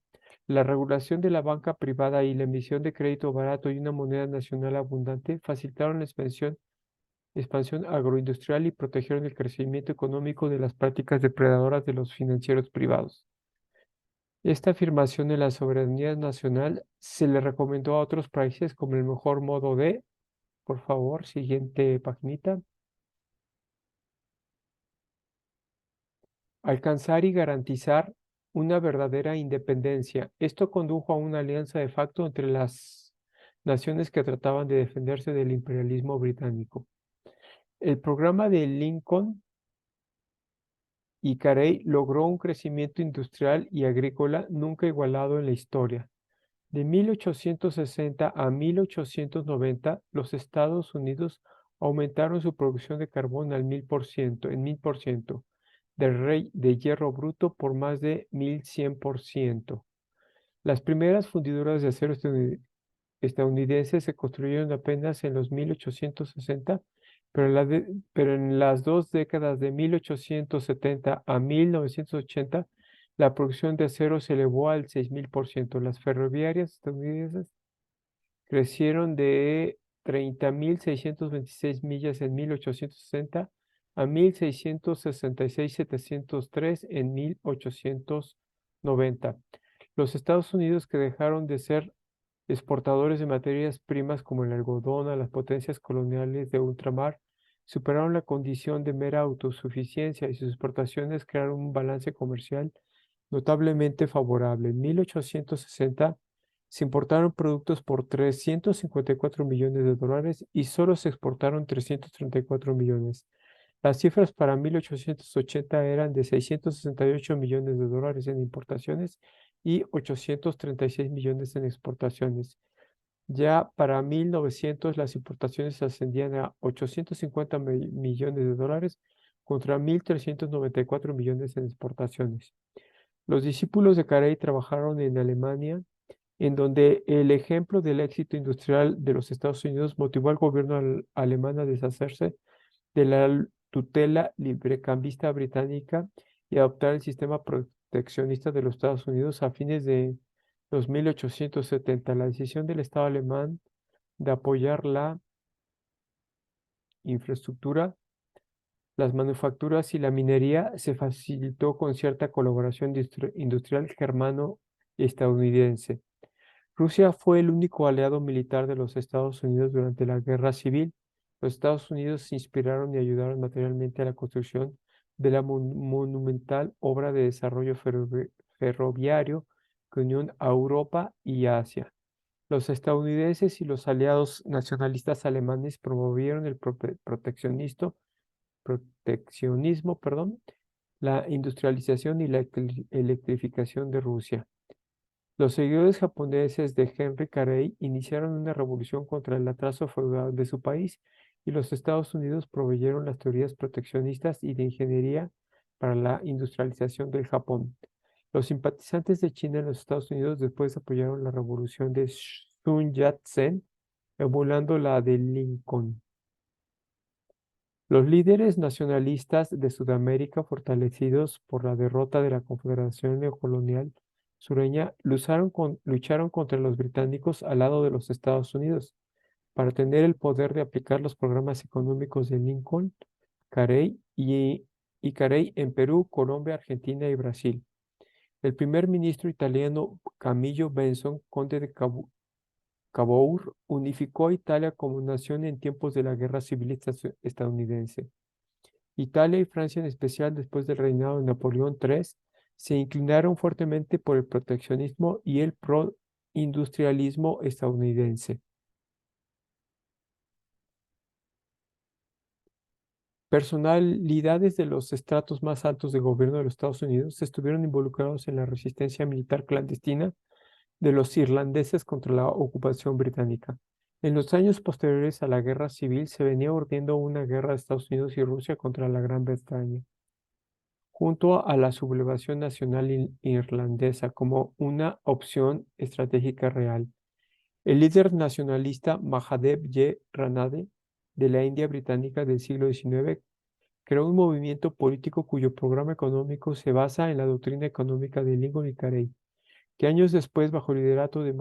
La regulación de la banca privada y la emisión de crédito barato y una moneda nacional abundante facilitaron la expansión agroindustrial y protegieron el crecimiento económico de las prácticas depredadoras de los financieros privados. Esta afirmación de la soberanía nacional se le recomendó a otros países como el mejor modo de, por favor, siguiente paginita, alcanzar y garantizar una verdadera independencia. Esto condujo a una alianza de facto entre las naciones que trataban de defenderse del imperialismo británico. El programa de Lincoln y Carey logró un crecimiento industrial y agrícola nunca igualado en la historia. De 1860 a 1890, los Estados Unidos aumentaron su producción de carbón al 1000%, de hierro bruto por más de 1100%. Las primeras fundidoras de acero estadounidenses se construyeron apenas en los 1860, pero en las dos décadas de 1870 a 1980, la producción de acero se elevó al 6000%. Las ferroviarias estadounidenses crecieron de 30.626 millas en 1860 a 1666.703 en 1890. Los Estados Unidos, que dejaron de ser exportadores de materias primas como el algodón a las potencias coloniales de ultramar, superaron la condición de mera autosuficiencia y sus exportaciones crearon un balance comercial notablemente favorable. En 1860 se importaron productos por 354 millones de dólares y solo se exportaron 334 millones. Las cifras para 1880 eran de 668 millones de dólares en importaciones y 836 millones en exportaciones. Ya para 1900 las importaciones ascendían a 850 millones de dólares contra 1.394 millones en exportaciones. Los discípulos de Carey trabajaron en Alemania, en donde el ejemplo del éxito industrial de los Estados Unidos motivó al gobierno alemán a deshacerse de la tutela librecambista británica y adoptar el sistema proteccionista de los Estados Unidos a fines de los 1870. La decisión del Estado alemán de apoyar la infraestructura, las manufacturas y la minería se facilitó con cierta colaboración industrial germano-estadounidense. Rusia fue el único aliado militar de los Estados Unidos durante la Guerra Civil. Los Estados Unidos se inspiraron y ayudaron materialmente a la construcción de la monumental obra de desarrollo ferroviario que unió a Europa y Asia. Los estadounidenses y los aliados nacionalistas alemanes promovieron el proteccionismo, la industrialización y la electrificación de Rusia. Los seguidores japoneses de Henry Carey iniciaron una revolución contra el atraso feudal de su país y los Estados Unidos proveyeron las teorías proteccionistas y de ingeniería para la industrialización del Japón. Los simpatizantes de China en los Estados Unidos después apoyaron la revolución de Sun Yat-sen, emulando la de Lincoln. Los líderes nacionalistas de Sudamérica, fortalecidos por la derrota de la Confederación Neocolonial sureña, lucharon contra los británicos al lado de los Estados Unidos para tener el poder de aplicar los programas económicos de Lincoln, Carey y Carey en Perú, Colombia, Argentina y Brasil. El primer ministro italiano Camillo Benson, conde de Cavour, unificó a Italia como nación en tiempos de la Guerra Civil estadounidense. Italia y Francia, en especial después del reinado de Napoleón III, se inclinaron fuertemente por el proteccionismo y el pro-industrialismo estadounidense. Personalidades de los estratos más altos de gobierno de los Estados Unidos estuvieron involucrados en la resistencia militar clandestina de los irlandeses contra la ocupación británica. En los años posteriores a la guerra civil se venía urdiendo una guerra de Estados Unidos y Rusia contra la Gran Bretaña, junto a la sublevación nacional irlandesa como una opción estratégica real. El líder nacionalista Mahadev Ranade de la India británica del siglo XIX creó un movimiento político cuyo programa económico se basa en la doctrina económica de Lincoln y Carey, que años después, bajo el liderato de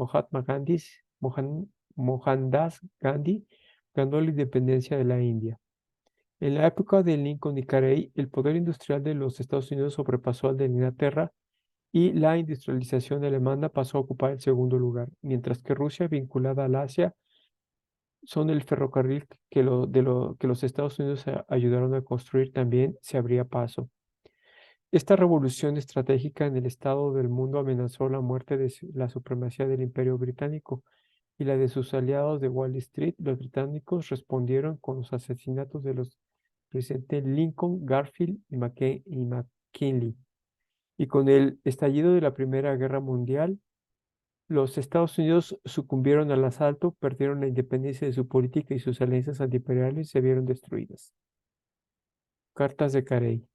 Mohandas Gandhi, ganó la independencia de la India. En la época de Lincoln y Carey, el poder industrial de los Estados Unidos sobrepasó al de Inglaterra y la industrialización alemana pasó a ocupar el segundo lugar, mientras que Rusia, vinculada al Asia, son el ferrocarril que los Estados Unidos ayudaron a construir, también se abría paso. Esta revolución estratégica en el estado del mundo amenazó la muerte de la supremacía del Imperio Británico y la de sus aliados de Wall Street. Los británicos respondieron con los asesinatos de los presidentes Lincoln, Garfield y McKinley. Y con el estallido de la Primera Guerra Mundial, los Estados Unidos sucumbieron al asalto, perdieron la independencia de su política y sus alianzas antiimperiales se vieron destruidas. Cartas de Carey.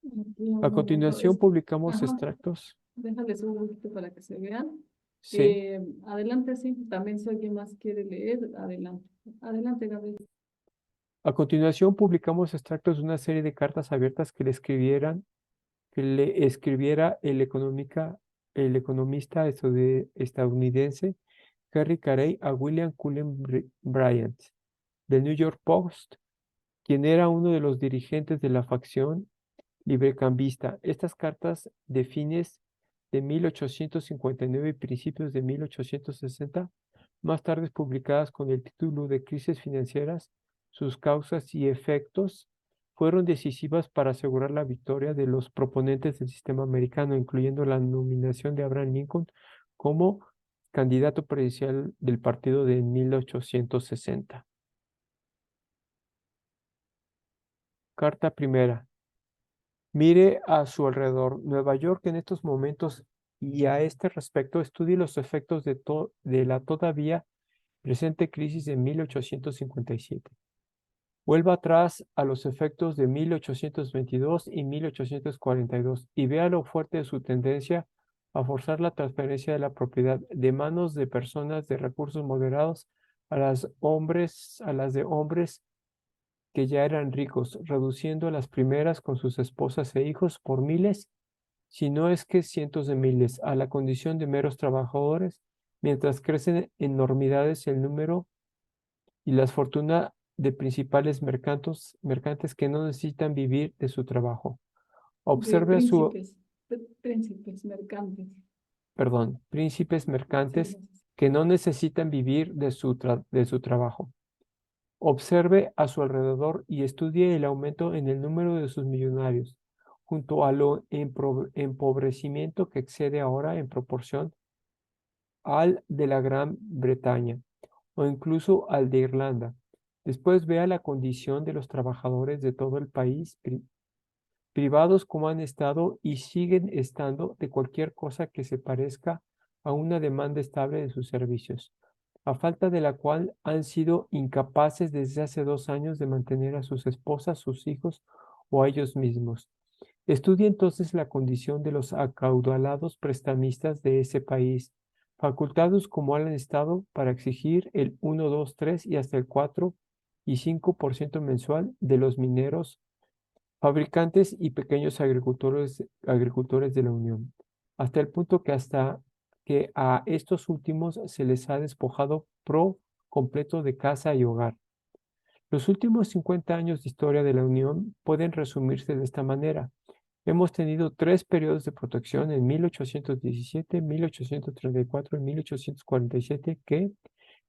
Aquí un A momento, continuación publicamos ajá. extractos. Déjales un poquito para que se vean. Sí. Adelante, sí. También si alguien más quiere leer, adelante. Adelante, Gabriel. A continuación publicamos extractos de una serie de cartas abiertas que le escribiera el economista estadounidense Harry Carey a William Cullen Bryant del New York Post, quien era uno de los dirigentes de la facción librecambista. Estas cartas de fines de 1859 y principios de 1860, más tarde publicadas con el título de Crisis financieras, sus causas y efectos, fueron decisivas para asegurar la victoria de los proponentes del sistema americano, incluyendo la nominación de Abraham Lincoln como candidato presidencial del partido de 1860. Carta primera. Mire a su alrededor. Nueva York en estos momentos, y a este respecto estudie los efectos de la todavía presente crisis de 1857. Vuelva atrás a los efectos de 1822 y 1842 y vea lo fuerte de su tendencia a forzar la transferencia de la propiedad de manos de personas de recursos moderados a las de hombres que ya eran ricos, reduciendo a las primeras con sus esposas e hijos por miles, si no es que cientos de miles, a la condición de meros trabajadores, mientras crecen enormidades el número y las fortunas de principales mercantes que no necesitan vivir de su trabajo. Observe a su, príncipes mercantes. príncipes mercantes Sí, que no necesitan vivir de su trabajo. Observe a su alrededor y estudie el aumento en el número de sus millonarios, junto a lo empobrecimiento que excede ahora en proporción al de la Gran Bretaña o incluso al de Irlanda. Después vea la condición de los trabajadores de todo el país, privados como han estado y siguen estando de cualquier cosa que se parezca a una demanda estable de sus servicios, a falta de la cual han sido incapaces desde hace 2 años de mantener a sus esposas, sus hijos o a ellos mismos. Estudia entonces la condición de los acaudalados prestamistas de ese país, facultados como han estado para exigir el 1, 2, 3 y hasta el 4 y 5% mensual de los mineros, fabricantes y pequeños agricultores de la Unión, hasta el punto que a estos últimos se les ha despojado por completo de casa y hogar. Los últimos 50 años de historia de la Unión pueden resumirse de esta manera. Hemos tenido 3 periodos de protección en 1817, 1834 y 1847 que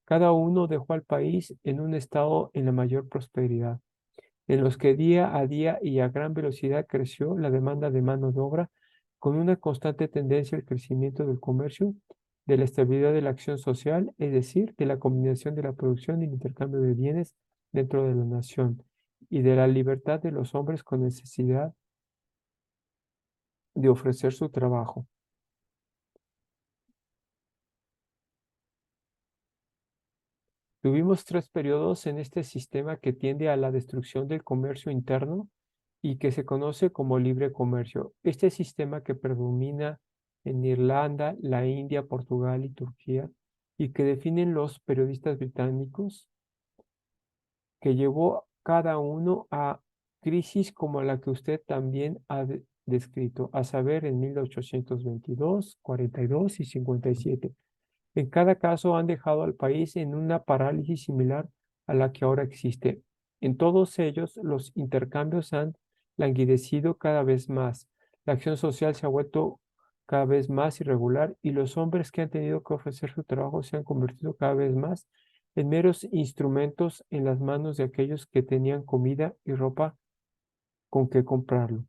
cada uno dejó al país en un estado en la mayor prosperidad, en los que día a día y a gran velocidad creció la demanda de mano de obra, con una constante tendencia al crecimiento del comercio, de la estabilidad de la acción social, es decir, de la combinación de la producción y el intercambio de bienes dentro de la nación, y de la libertad de los hombres con necesidad de ofrecer su trabajo. Tuvimos 3 periodos en este sistema que tiende a la destrucción del comercio interno y que se conoce como libre comercio. Este sistema que predomina en Irlanda, la India, Portugal y Turquía, y que definen los periodistas británicos, que llevó cada uno a crisis como la que usted también ha descrito, a saber, en 1822, 42 y 57. En cada caso han dejado al país en una parálisis similar a la que ahora existe. En todos ellos, los intercambios han languidecido cada vez más. La acción social se ha vuelto cada vez más irregular y los hombres que han tenido que ofrecer su trabajo se han convertido cada vez más en meros instrumentos en las manos de aquellos que tenían comida y ropa con que comprarlo.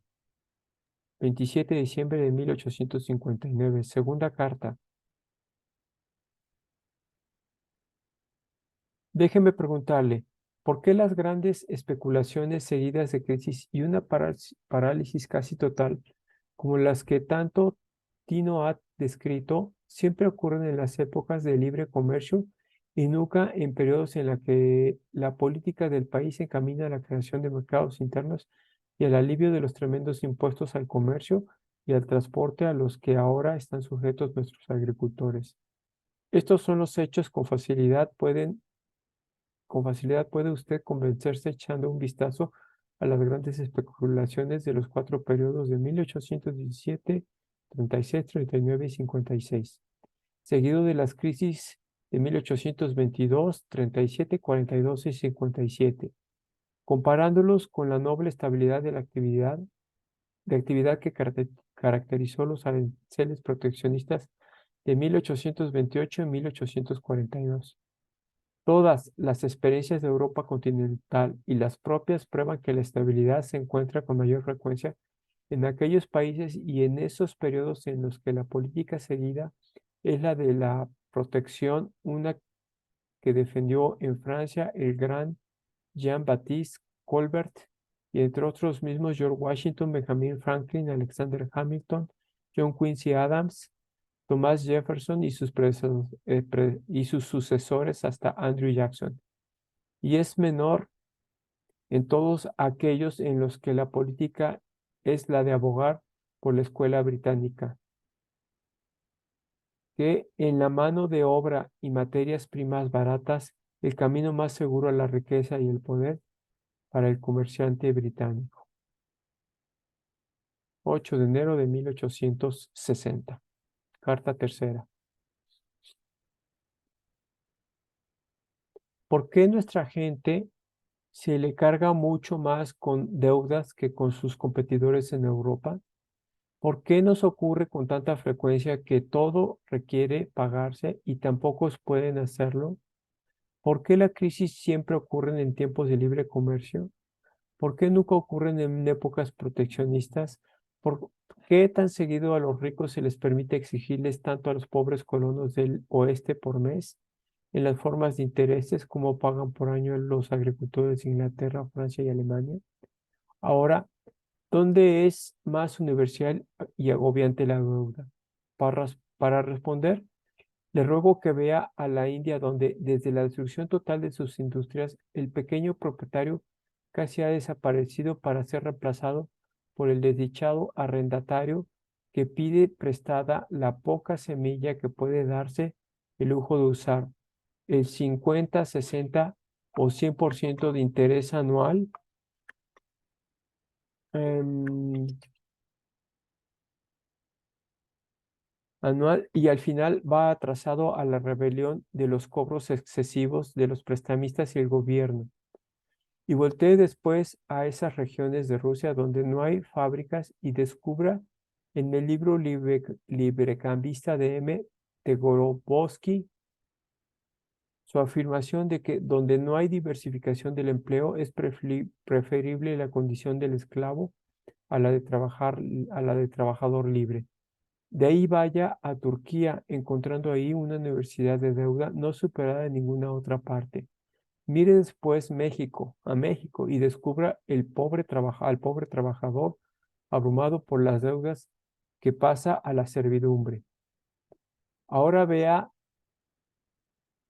27 de diciembre de 1859, segunda carta. Déjeme preguntarle, ¿por qué las grandes especulaciones seguidas de crisis y una parálisis casi total, como las que tanto Tino ha descrito, siempre ocurren en las épocas de libre comercio y nunca en periodos en los que la política del país se encamina a la creación de mercados internos y al alivio de los tremendos impuestos al comercio y al transporte a los que ahora están sujetos nuestros agricultores? Estos son los hechos con facilidad puede usted convencerse echando un vistazo a las grandes especulaciones de los 4 periodos de 1817, 36, 39 y 56, seguido de las crisis de 1822, 37, 42 y 57, comparándolos con la noble estabilidad de la actividad que caracterizó los aranceles proteccionistas de 1828 y 1842. Todas las experiencias de Europa continental y las propias prueban que la estabilidad se encuentra con mayor frecuencia en aquellos países y en esos periodos en los que la política seguida es la de la protección, una que defendió en Francia el gran Jean-Baptiste Colbert y entre otros mismos George Washington, Benjamin Franklin, Alexander Hamilton, John Quincy Adams, Thomas Jefferson y sus sucesores hasta Andrew Jackson. Y es menor en todos aquellos en los que la política es la de abogar por la escuela británica, que en la mano de obra y materias primas baratas, el camino más seguro a la riqueza y el poder para el comerciante británico. 8 de enero de 1860. Carta tercera. ¿Por qué nuestra gente se le carga mucho más con deudas que con sus competidores en Europa? ¿Por qué nos ocurre con tanta frecuencia que todo requiere pagarse y tan pocos pueden hacerlo? ¿Por qué la crisis siempre ocurre en tiempos de libre comercio? ¿Por qué nunca ocurren en épocas proteccionistas? ¿Por qué tan seguido a los ricos se les permite exigirles tanto a los pobres colonos del oeste por mes en las formas de intereses como pagan por año los agricultores de Inglaterra, Francia y Alemania? Ahora, ¿dónde es más universal y agobiante la deuda? Para responder, le ruego que vea a la India, donde desde la destrucción total de sus industrias, el pequeño propietario casi ha desaparecido para ser reemplazado por el desdichado arrendatario que pide prestada la poca semilla que puede darse el lujo de usar. El 50, 60 o 100% de interés anual y al final va atrasado a la rebelión de los cobros excesivos de los prestamistas y el gobierno. Y voltee después a esas regiones de Rusia donde no hay fábricas y descubra en el libro librecambista de M. de Gorobodsky su afirmación de que donde no hay diversificación del empleo es preferible la condición del esclavo a la de trabajador libre. De ahí vaya a Turquía, encontrando ahí una universidad de deuda no superada en ninguna otra parte. Mire después a México y descubra al pobre trabajador abrumado por las deudas que pasa a la servidumbre. Ahora vea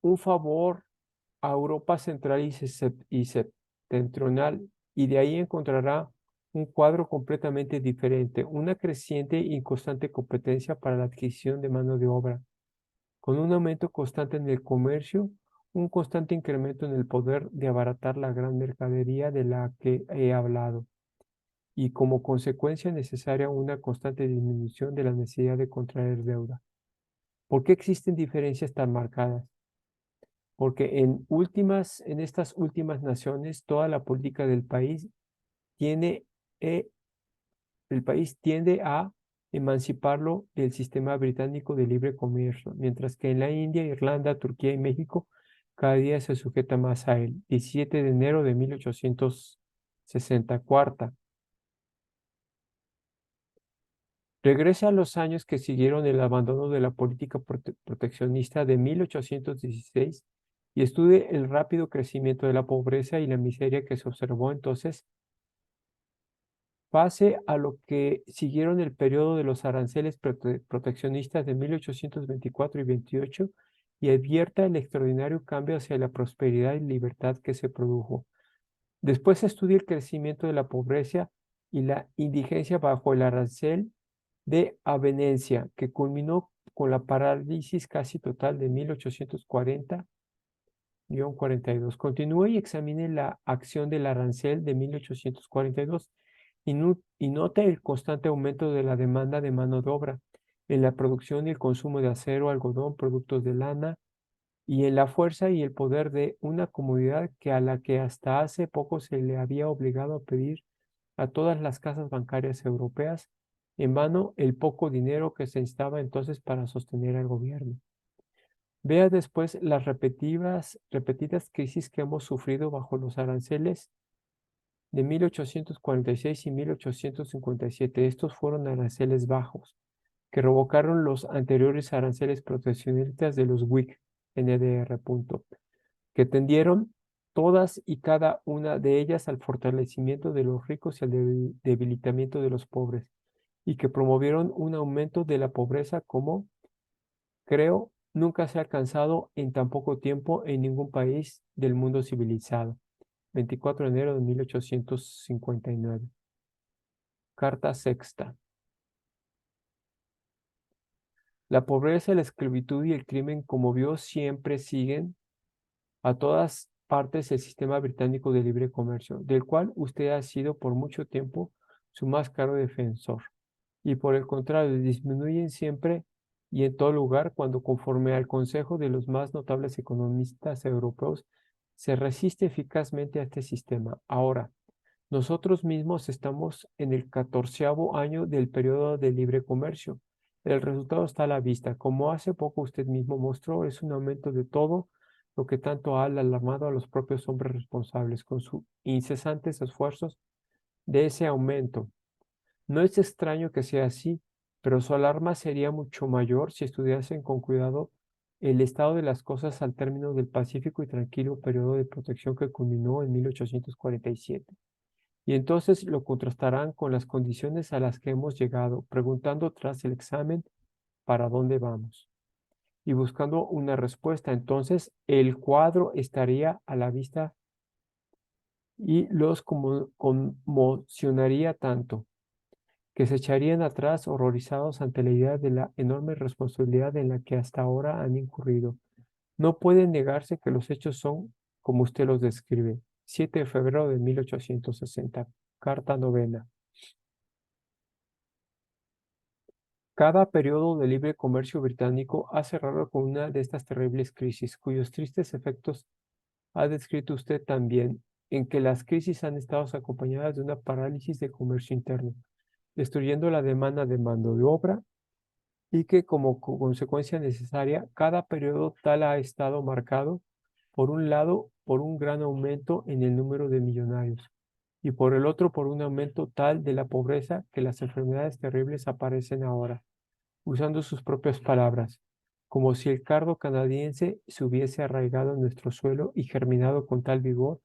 un favor a Europa Central y Septentrional y de ahí encontrará un cuadro completamente diferente, una creciente y constante competencia para la adquisición de mano de obra, con un aumento constante en el comercio, un constante incremento en el poder de abaratar la gran mercadería de la que he hablado, y como consecuencia necesaria una constante disminución de la necesidad de contraer deuda. ¿Por qué existen diferencias tan marcadas? Porque en estas últimas naciones, toda la política del país tiene, eh, el país tiende a emanciparlo del sistema británico de libre comercio, mientras que en la India, Irlanda, Turquía y México cada día se sujeta más a él. 17 de enero de 1864. Regrese a los años que siguieron el abandono de la política proteccionista de 1816 y estudie el rápido crecimiento de la pobreza y la miseria que se observó entonces. Pase a lo que siguieron el periodo de los aranceles proteccionistas de 1824 y 28 y advierta el extraordinario cambio hacia la prosperidad y libertad que se produjo. Después estudie el crecimiento de la pobreza y la indigencia bajo el arancel de avenencia, que culminó con la parálisis casi total de 1840-42. Continúe y examine la acción del arancel de 1842 y note el constante aumento de la demanda de mano de obra en la producción y el consumo de acero, algodón, productos de lana y en la fuerza y el poder de una comunidad a la que hasta hace poco se le había obligado a pedir a todas las casas bancarias europeas en vano el poco dinero que se necesitaba entonces para sostener al gobierno. Vea después las repetidas crisis que hemos sufrido bajo los aranceles de 1846 y 1857. Estos fueron aranceles bajos, que revocaron los anteriores aranceles proteccionistas de los Whig, NDR. Que tendieron todas y cada una de ellas al fortalecimiento de los ricos y al debilitamiento de los pobres, y que promovieron un aumento de la pobreza como, creo, nunca se ha alcanzado en tan poco tiempo en ningún país del mundo civilizado. 24 de enero de 1859. Carta sexta. La pobreza, la esclavitud y el crimen, como vio, siempre siguen a todas partes el sistema británico de libre comercio, del cual usted ha sido por mucho tiempo su más caro defensor. Y por el contrario, disminuyen siempre y en todo lugar cuando, conforme al consejo de los más notables economistas europeos, se resiste eficazmente a este sistema. Ahora, nosotros mismos estamos en el 14º año del periodo de libre comercio. El resultado está a la vista. Como hace poco usted mismo mostró, es un aumento de todo lo que tanto ha alarmado a los propios hombres responsables con sus incesantes esfuerzos de ese aumento. No es extraño que sea así, pero su alarma sería mucho mayor si estudiasen con cuidado el estado de las cosas al término del pacífico y tranquilo periodo de protección que culminó en 1847. Y entonces lo contrastarán con las condiciones a las que hemos llegado, preguntando tras el examen para dónde vamos y buscando una respuesta. Entonces el cuadro estaría a la vista y los conmocionaría tanto que se echarían atrás horrorizados ante la idea de la enorme responsabilidad en la que hasta ahora han incurrido. No puede negarse que los hechos son como usted los describe. 7 de febrero de 1860. Carta novena. Cada periodo de libre comercio británico ha cerrado con una de estas terribles crisis, cuyos tristes efectos ha descrito usted también, en que las crisis han estado acompañadas de una parálisis de comercio interno, destruyendo la demanda de mano de obra y que como consecuencia necesaria, cada periodo tal ha estado marcado, por un lado, por un gran aumento en el número de millonarios y por el otro, por un aumento tal de la pobreza que las enfermedades terribles aparecen ahora, usando sus propias palabras, como si el cardo canadiense se hubiese arraigado en nuestro suelo y germinado con tal vigor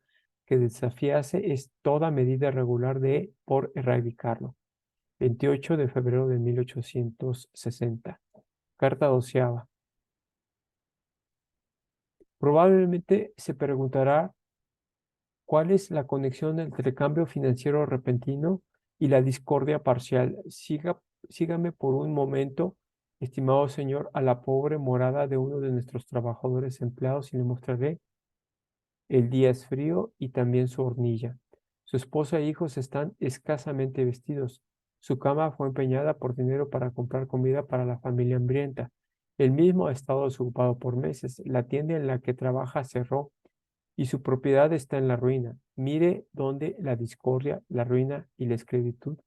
que desafiase es toda medida regular por erradicarlo. 28 de febrero de 1860. Carta doceava. Probablemente se preguntará cuál es la conexión entre el cambio financiero repentino y la discordia parcial. Sígame por un momento, estimado señor, a la pobre morada de uno de nuestros trabajadores empleados y le mostraré. El día es frío y también su hornilla. Su esposa e hijos están escasamente vestidos. Su cama fue empeñada por dinero para comprar comida para la familia hambrienta. Él mismo ha estado desocupado por meses. La tienda en la que trabaja cerró y su propiedad está en la ruina. Mire dónde la discordia, la ruina y la esclavitud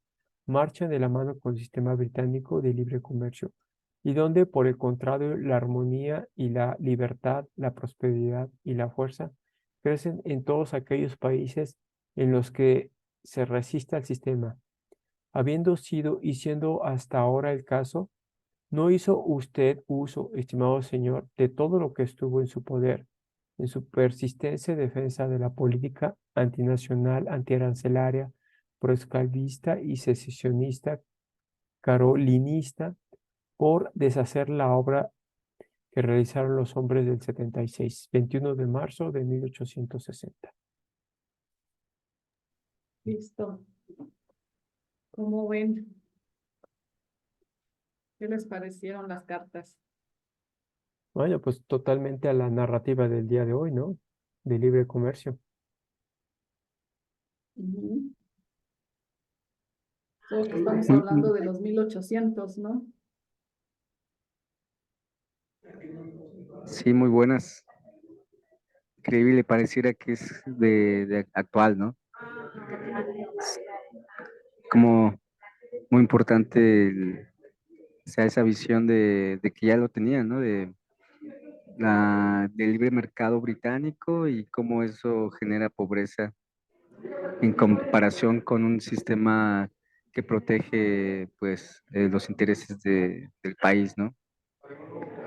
marchan de la mano con el sistema británico de libre comercio, y donde, por el contrario, la armonía y la libertad, la prosperidad y la fuerza crecen en todos aquellos países en los que se resiste al sistema. Habiendo sido y siendo hasta ahora el caso, ¿no hizo usted uso, estimado señor, de todo lo que estuvo en su poder, en su persistente defensa de la política antinacional, antiarancelaria, proesclavista y secesionista, carolinista, por deshacer la obra que realizaron los hombres del 76, 21 de marzo de 1860? Listo. ¿Cómo ven? ¿Qué les parecieron las cartas? Bueno, pues totalmente a la narrativa del día de hoy, ¿no? De libre comercio. Ujú. Solo que estamos Mm, hablando de los 1800, ¿no? Sí, muy buenas. Increíble, pareciera que es de actual, ¿no? Como muy importante o sea, esa visión de que ya lo tenían, ¿no? Del libre mercado británico y cómo eso genera pobreza en comparación con un sistema que protege, pues, los intereses del país, ¿no?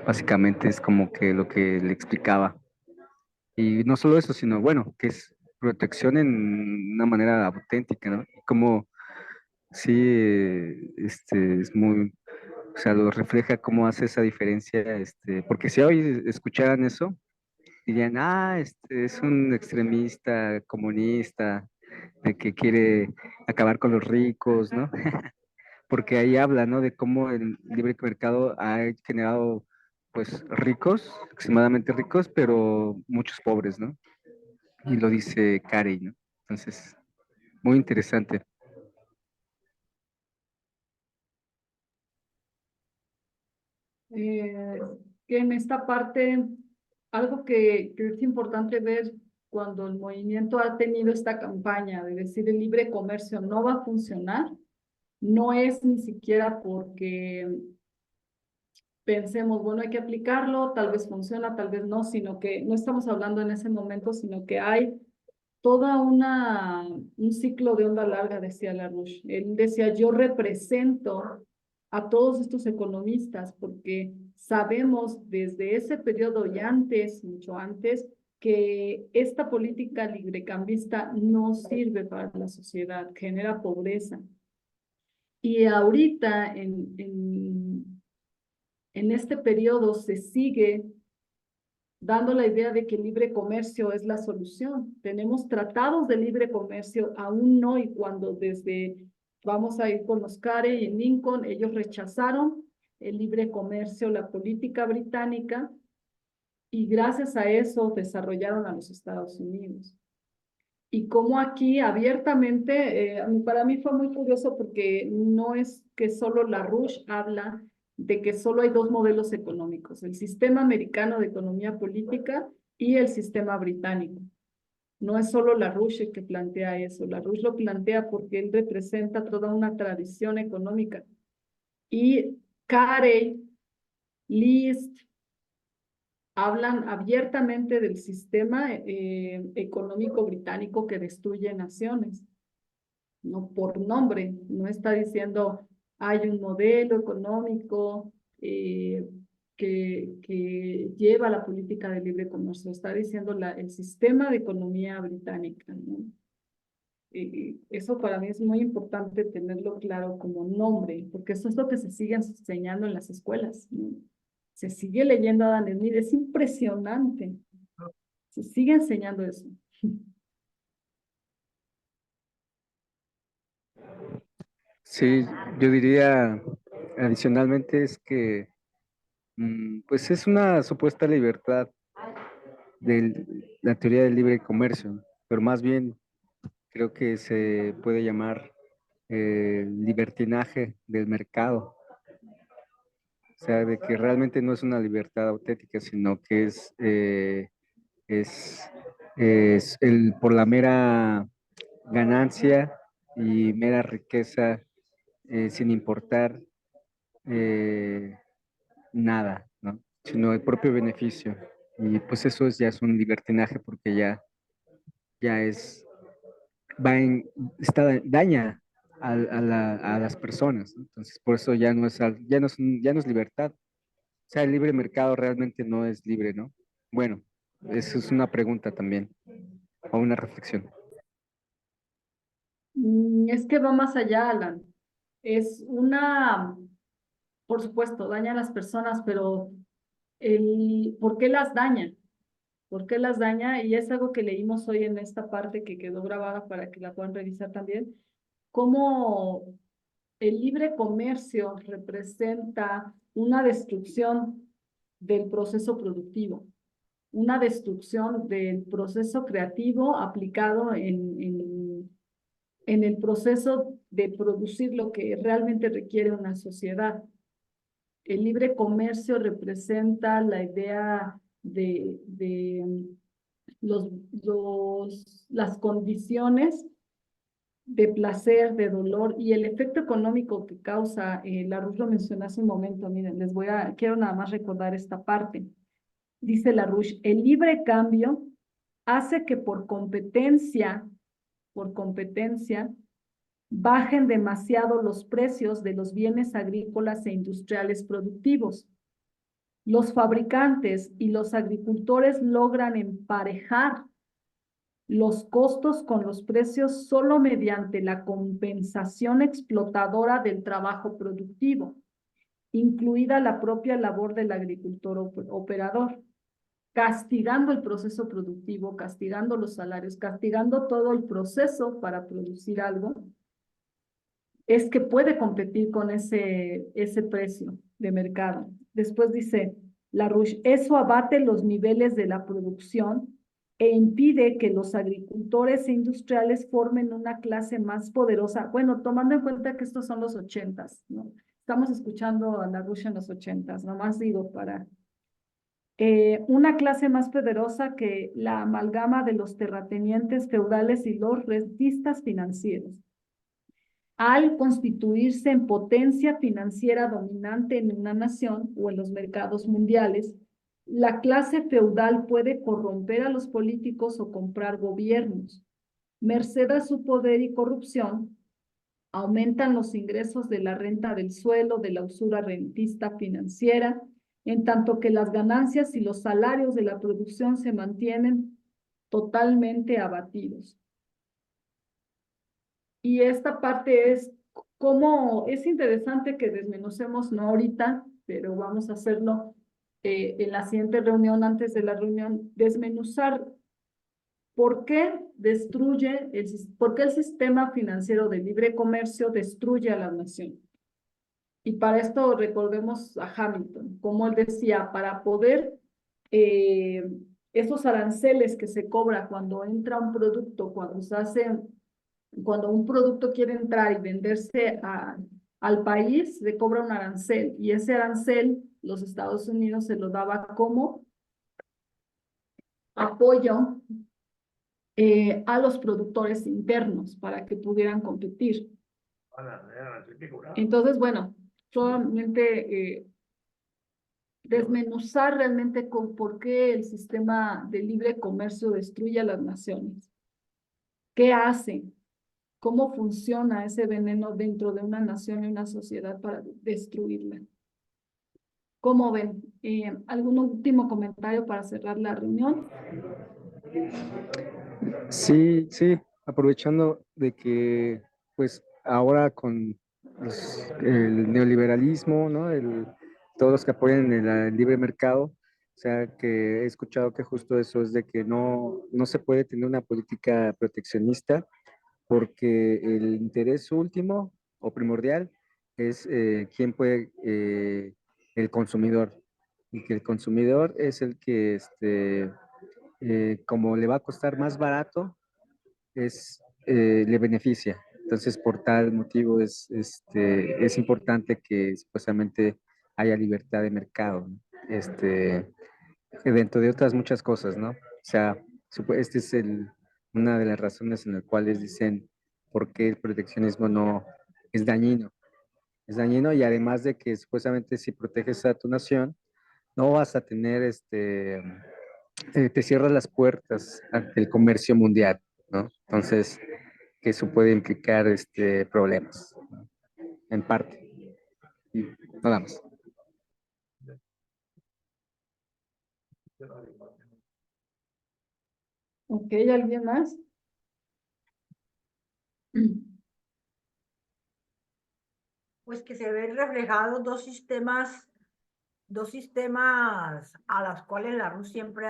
Básicamente es como que lo que le explicaba. Y no solo eso, sino bueno, que es protección en una manera auténtica, ¿no? Como sí, es muy, o sea, lo refleja cómo hace esa diferencia, porque si hoy escucharan eso, dirían, es un extremista comunista, de que quiere acabar con los ricos, ¿no? Porque ahí habla, ¿no? De cómo el libre mercado ha generado, pues, ricos, extremadamente ricos, pero muchos pobres, ¿no? Y lo dice Carey, ¿no? Entonces, muy interesante. Eh, que en esta parte, algo que es importante ver cuando el movimiento ha tenido esta campaña de decir el libre comercio no va a funcionar, no es ni siquiera porque pensemos, bueno, hay que aplicarlo, tal vez funciona, tal vez no, sino que no estamos hablando en ese momento, sino que hay toda un ciclo de onda larga, decía Larouche. Él decía, yo represento a todos estos economistas porque sabemos desde ese periodo y antes, mucho antes, que esta política librecambista no sirve para la sociedad, genera pobreza. Y ahorita en este periodo se sigue dando la idea de que el libre comercio es la solución. Tenemos tratados de libre comercio, aún no, y cuando vamos a ir con los Carey y Lincoln, ellos rechazaron el libre comercio, la política británica, y gracias a eso desarrollaron a los Estados Unidos. Y como aquí abiertamente, para mí fue muy curioso porque no es que solo LaRouche habla de que solo hay dos modelos económicos, el sistema americano de economía política y el sistema británico. No es solo LaRouche el que plantea eso, LaRouche lo plantea porque él representa toda una tradición económica. Y Carey, List, hablan abiertamente del sistema económico británico que destruye naciones, no por nombre, no está diciendo hay un modelo económico que lleva la política de libre comercio, está diciendo el sistema de economía británica, ¿no? Y eso para mí es muy importante tenerlo claro como nombre, porque eso es lo que se sigue enseñando en las escuelas, ¿no? Se sigue leyendo a Adam Smith, es impresionante. Se sigue enseñando eso. Sí, yo diría adicionalmente es que pues es una supuesta libertad de la teoría del libre comercio, pero más bien creo que se puede llamar libertinaje del mercado. O sea, de que realmente no es una libertad auténtica, sino que es, por la mera ganancia y mera riqueza sin importar eh, nada, ¿no? Sino el propio beneficio. Y pues eso ya es un libertinaje porque ya daña a las personas, ¿no? Entonces, por eso ya no es libertad. O sea, el libre mercado realmente no es libre, ¿no? Bueno, eso es una pregunta también, o una reflexión. Es que va más allá, Alan. Es una, por supuesto, daña a las personas, pero ¿por qué las daña? ¿Por qué las daña? Y es algo que leímos hoy en esta parte que quedó grabada para que la puedan revisar también. Cómo el libre comercio representa una destrucción del proceso productivo, una destrucción del proceso creativo aplicado en el proceso de producir lo que realmente requiere una sociedad. El libre comercio representa la idea de las condiciones de placer, de dolor y el efecto económico que causa. LaRouche lo mencionó hace un momento. Miren, quiero nada más recordar esta parte. Dice LaRouche, el libre cambio hace que por competencia, bajen demasiado los precios de los bienes agrícolas e industriales productivos. Los fabricantes y los agricultores logran emparejar los costos con los precios solo mediante la compensación explotadora del trabajo productivo, incluida la propia labor del agricultor operador, castigando el proceso productivo, castigando los salarios, castigando todo el proceso para producir algo, es que puede competir con ese precio de mercado. Después dice LaRouche, eso abate los niveles de la producción e impide que los agricultores e industriales formen una clase más poderosa. Bueno, tomando en cuenta que estos son los 80s, ¿no? Estamos escuchando a LaRouche en los 80s, nomás digo para una clase más poderosa que la amalgama de los terratenientes feudales y los rentistas financieros. Al constituirse en potencia financiera dominante en una nación o en los mercados mundiales, la clase feudal puede corromper a los políticos o comprar gobiernos. Merced a su poder y corrupción, aumentan los ingresos de la renta del suelo, de la usura rentista financiera, en tanto que las ganancias y los salarios de la producción se mantienen totalmente abatidos. Y esta parte es cómo es interesante que desmenucemos, no ahorita, pero vamos a hacerlo en la siguiente reunión, antes de la reunión, desmenuzar por qué por qué el sistema financiero de libre comercio destruye a la nación. Y para esto recordemos a Hamilton, como él decía, para poder esos aranceles que se cobra cuando entra un producto, cuando un producto quiere entrar y venderse al país, le cobra un arancel, y ese arancel los Estados Unidos se lo daba como apoyo a los productores internos para que pudieran competir. Entonces, bueno, solamente desmenuzar realmente por qué el sistema de libre comercio destruye a las naciones. ¿Qué hace? ¿Cómo funciona ese veneno dentro de una nación y una sociedad para destruirla? ¿Cómo ven? ¿Algún último comentario para cerrar la reunión? Sí, sí, aprovechando de que pues ahora con el neoliberalismo, ¿no? Todos los que apoyan el libre mercado, o sea, que he escuchado que justo eso es de que no se puede tener una política proteccionista porque el interés último o primordial es quién puede, el consumidor, y que el consumidor es el que, como le va a costar más barato, le beneficia. Entonces, por tal motivo es importante que supuestamente haya libertad de mercado, ¿no? Dentro de otras muchas cosas, ¿no? O sea, este es una de las razones en las cuales dicen por qué el proteccionismo no es dañino. Es dañino y además de que supuestamente si proteges a tu nación, no vas a tener, te cierras las puertas ante el comercio mundial, ¿no? Entonces, que eso puede implicar problemas, ¿no? En parte. Y nada más. Ok, ¿alguien más? Pues que se ven reflejados dos sistemas a los cuales la RUS siempre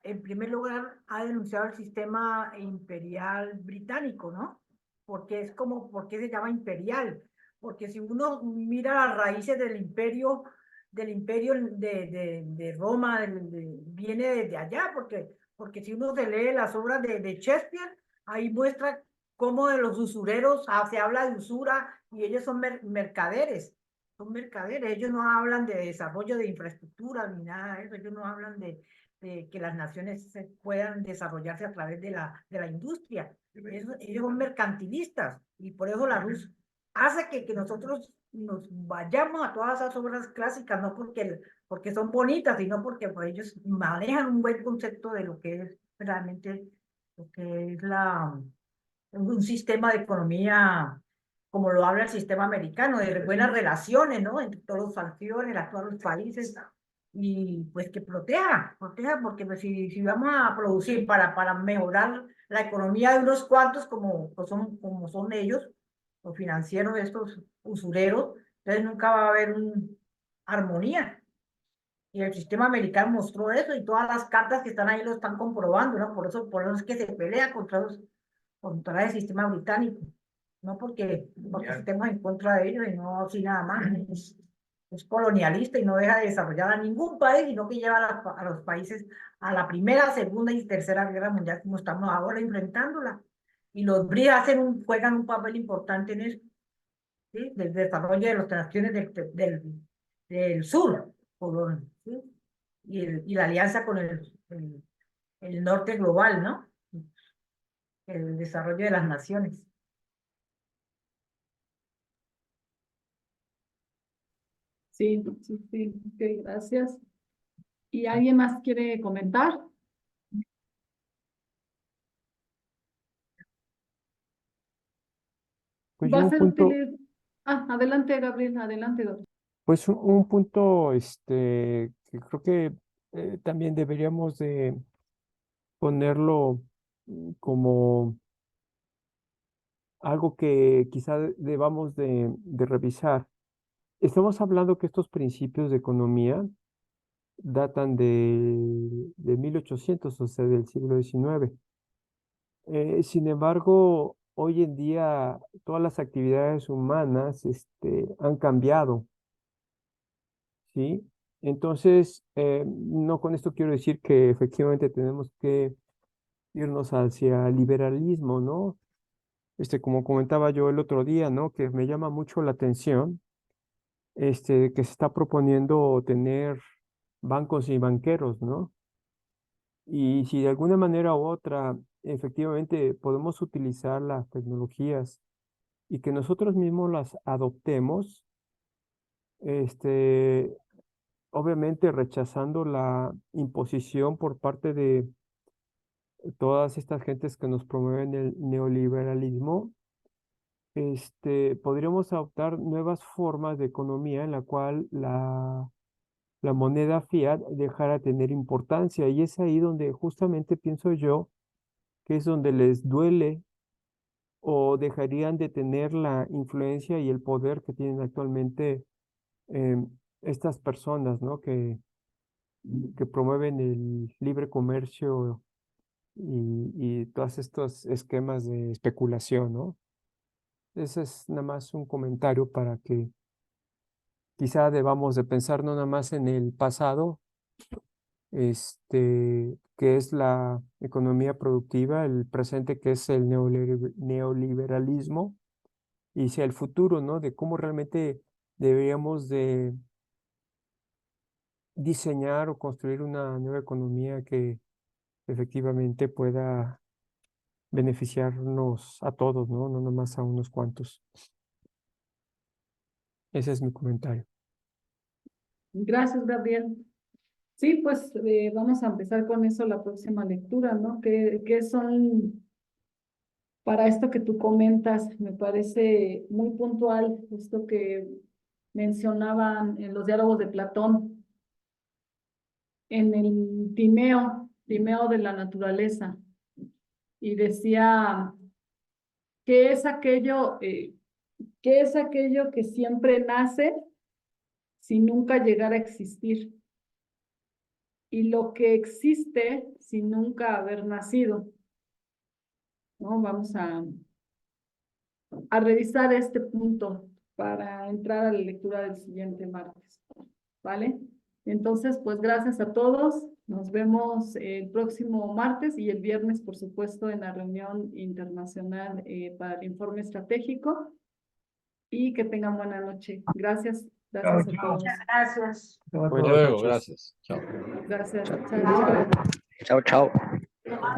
en primer lugar, ha denunciado el sistema imperial británico, ¿no? Porque es como, ¿por qué se llama imperial? Porque si uno mira las raíces del imperio de Roma, viene desde allá, porque si uno se lee las obras de Shakespeare, ahí muestra cómo de los usureros se habla de usura y ellos son mercaderes, ellos no hablan de desarrollo de infraestructura ni nada de eso, ellos no hablan de que las naciones puedan desarrollarse a través de la industria. Ellos son mercantilistas y por eso la luz hace que nosotros nos vayamos a todas esas obras clásicas, no porque son bonitas, sino porque pues, ellos manejan un buen concepto de lo que es realmente lo que es un sistema de economía como lo habla el sistema americano, de buenas relaciones, ¿no? Entre todas las facciones, todos los países, y pues que proteja, porque pues, si vamos a producir para mejorar la economía de unos cuantos, como son ellos, los financieros, estos usureros, entonces nunca va a haber armonía. Y el sistema americano mostró eso, y todas las cartas que están ahí lo están comprobando, ¿no? Por eso es que se pelea contra el sistema británico, no porque estemos en contra de ellos, y no así nada más. Es colonialista y no deja de desarrollar a ningún país, sino que lleva a los países a la primera, segunda y tercera guerra mundial, como estamos ahora enfrentándola. Y los BRICS juegan un papel importante en eso, ¿sí? Del desarrollo de las naciones del sur, ¿sí? Y la alianza con el norte global, ¿no? El desarrollo de las naciones. Sí, sí, sí, ok, gracias. ¿Y alguien más quiere comentar? Pues Va yo a un ser punto, útil. Ah, adelante, Gabriel, adelante, doctor. pues un punto, que creo que también deberíamos de ponerlo como algo que quizá debamos de revisar. Estamos hablando que estos principios de economía datan de 1800, o sea, del siglo XIX. Sin embargo, hoy en día todas las actividades humanas han cambiado, ¿sí? Entonces, no con esto quiero decir que efectivamente tenemos que irnos hacia el liberalismo, ¿no? Como comentaba yo el otro día, ¿no? Que me llama mucho la atención, que se está proponiendo tener bancos y banqueros, ¿no? Y si de alguna manera u otra efectivamente podemos utilizar las tecnologías y que nosotros mismos las adoptemos, este, obviamente rechazando la imposición por parte de todas estas gentes que nos promueven el neoliberalismo, podríamos adoptar nuevas formas de economía en la cual la moneda fiat dejara de tener importancia. Y es ahí donde justamente pienso yo que es donde les duele o dejarían de tener la influencia y el poder que tienen actualmente estas personas, ¿no? Que promueven el libre comercio y todos estos esquemas de especulación, ¿no? Ese es nada más un comentario para que quizá debamos de pensar no nada más en el pasado, que es la economía productiva, el presente que es el neoliberalismo, y sea el futuro, ¿no? De cómo realmente deberíamos de diseñar o construir una nueva economía que efectivamente pueda beneficiarnos a todos, ¿no? No nomás a unos cuantos. Ese es mi comentario. Gracias, Gabriel. Sí, pues vamos a empezar con eso la próxima lectura, ¿no? ¿Qué son para esto que tú comentas? Me parece muy puntual esto que mencionaban en los diálogos de Platón, en el Timeo de la naturaleza, y decía, ¿qué es aquello, qué es aquello que siempre nace sin nunca llegar a existir? Y lo que existe sin nunca haber nacido, ¿no? Vamos a revisar este punto para entrar a la lectura del siguiente martes, ¿vale? Entonces, pues gracias a todos. Nos vemos el próximo martes y el viernes, por supuesto, en la reunión internacional para el informe estratégico. Y que tengan buena noche. Gracias. Gracias a todos. Gracias. Buenas Hasta luego, noches. gracias. Chao. Gracias. Chao, chao. Chao, chao. Chao.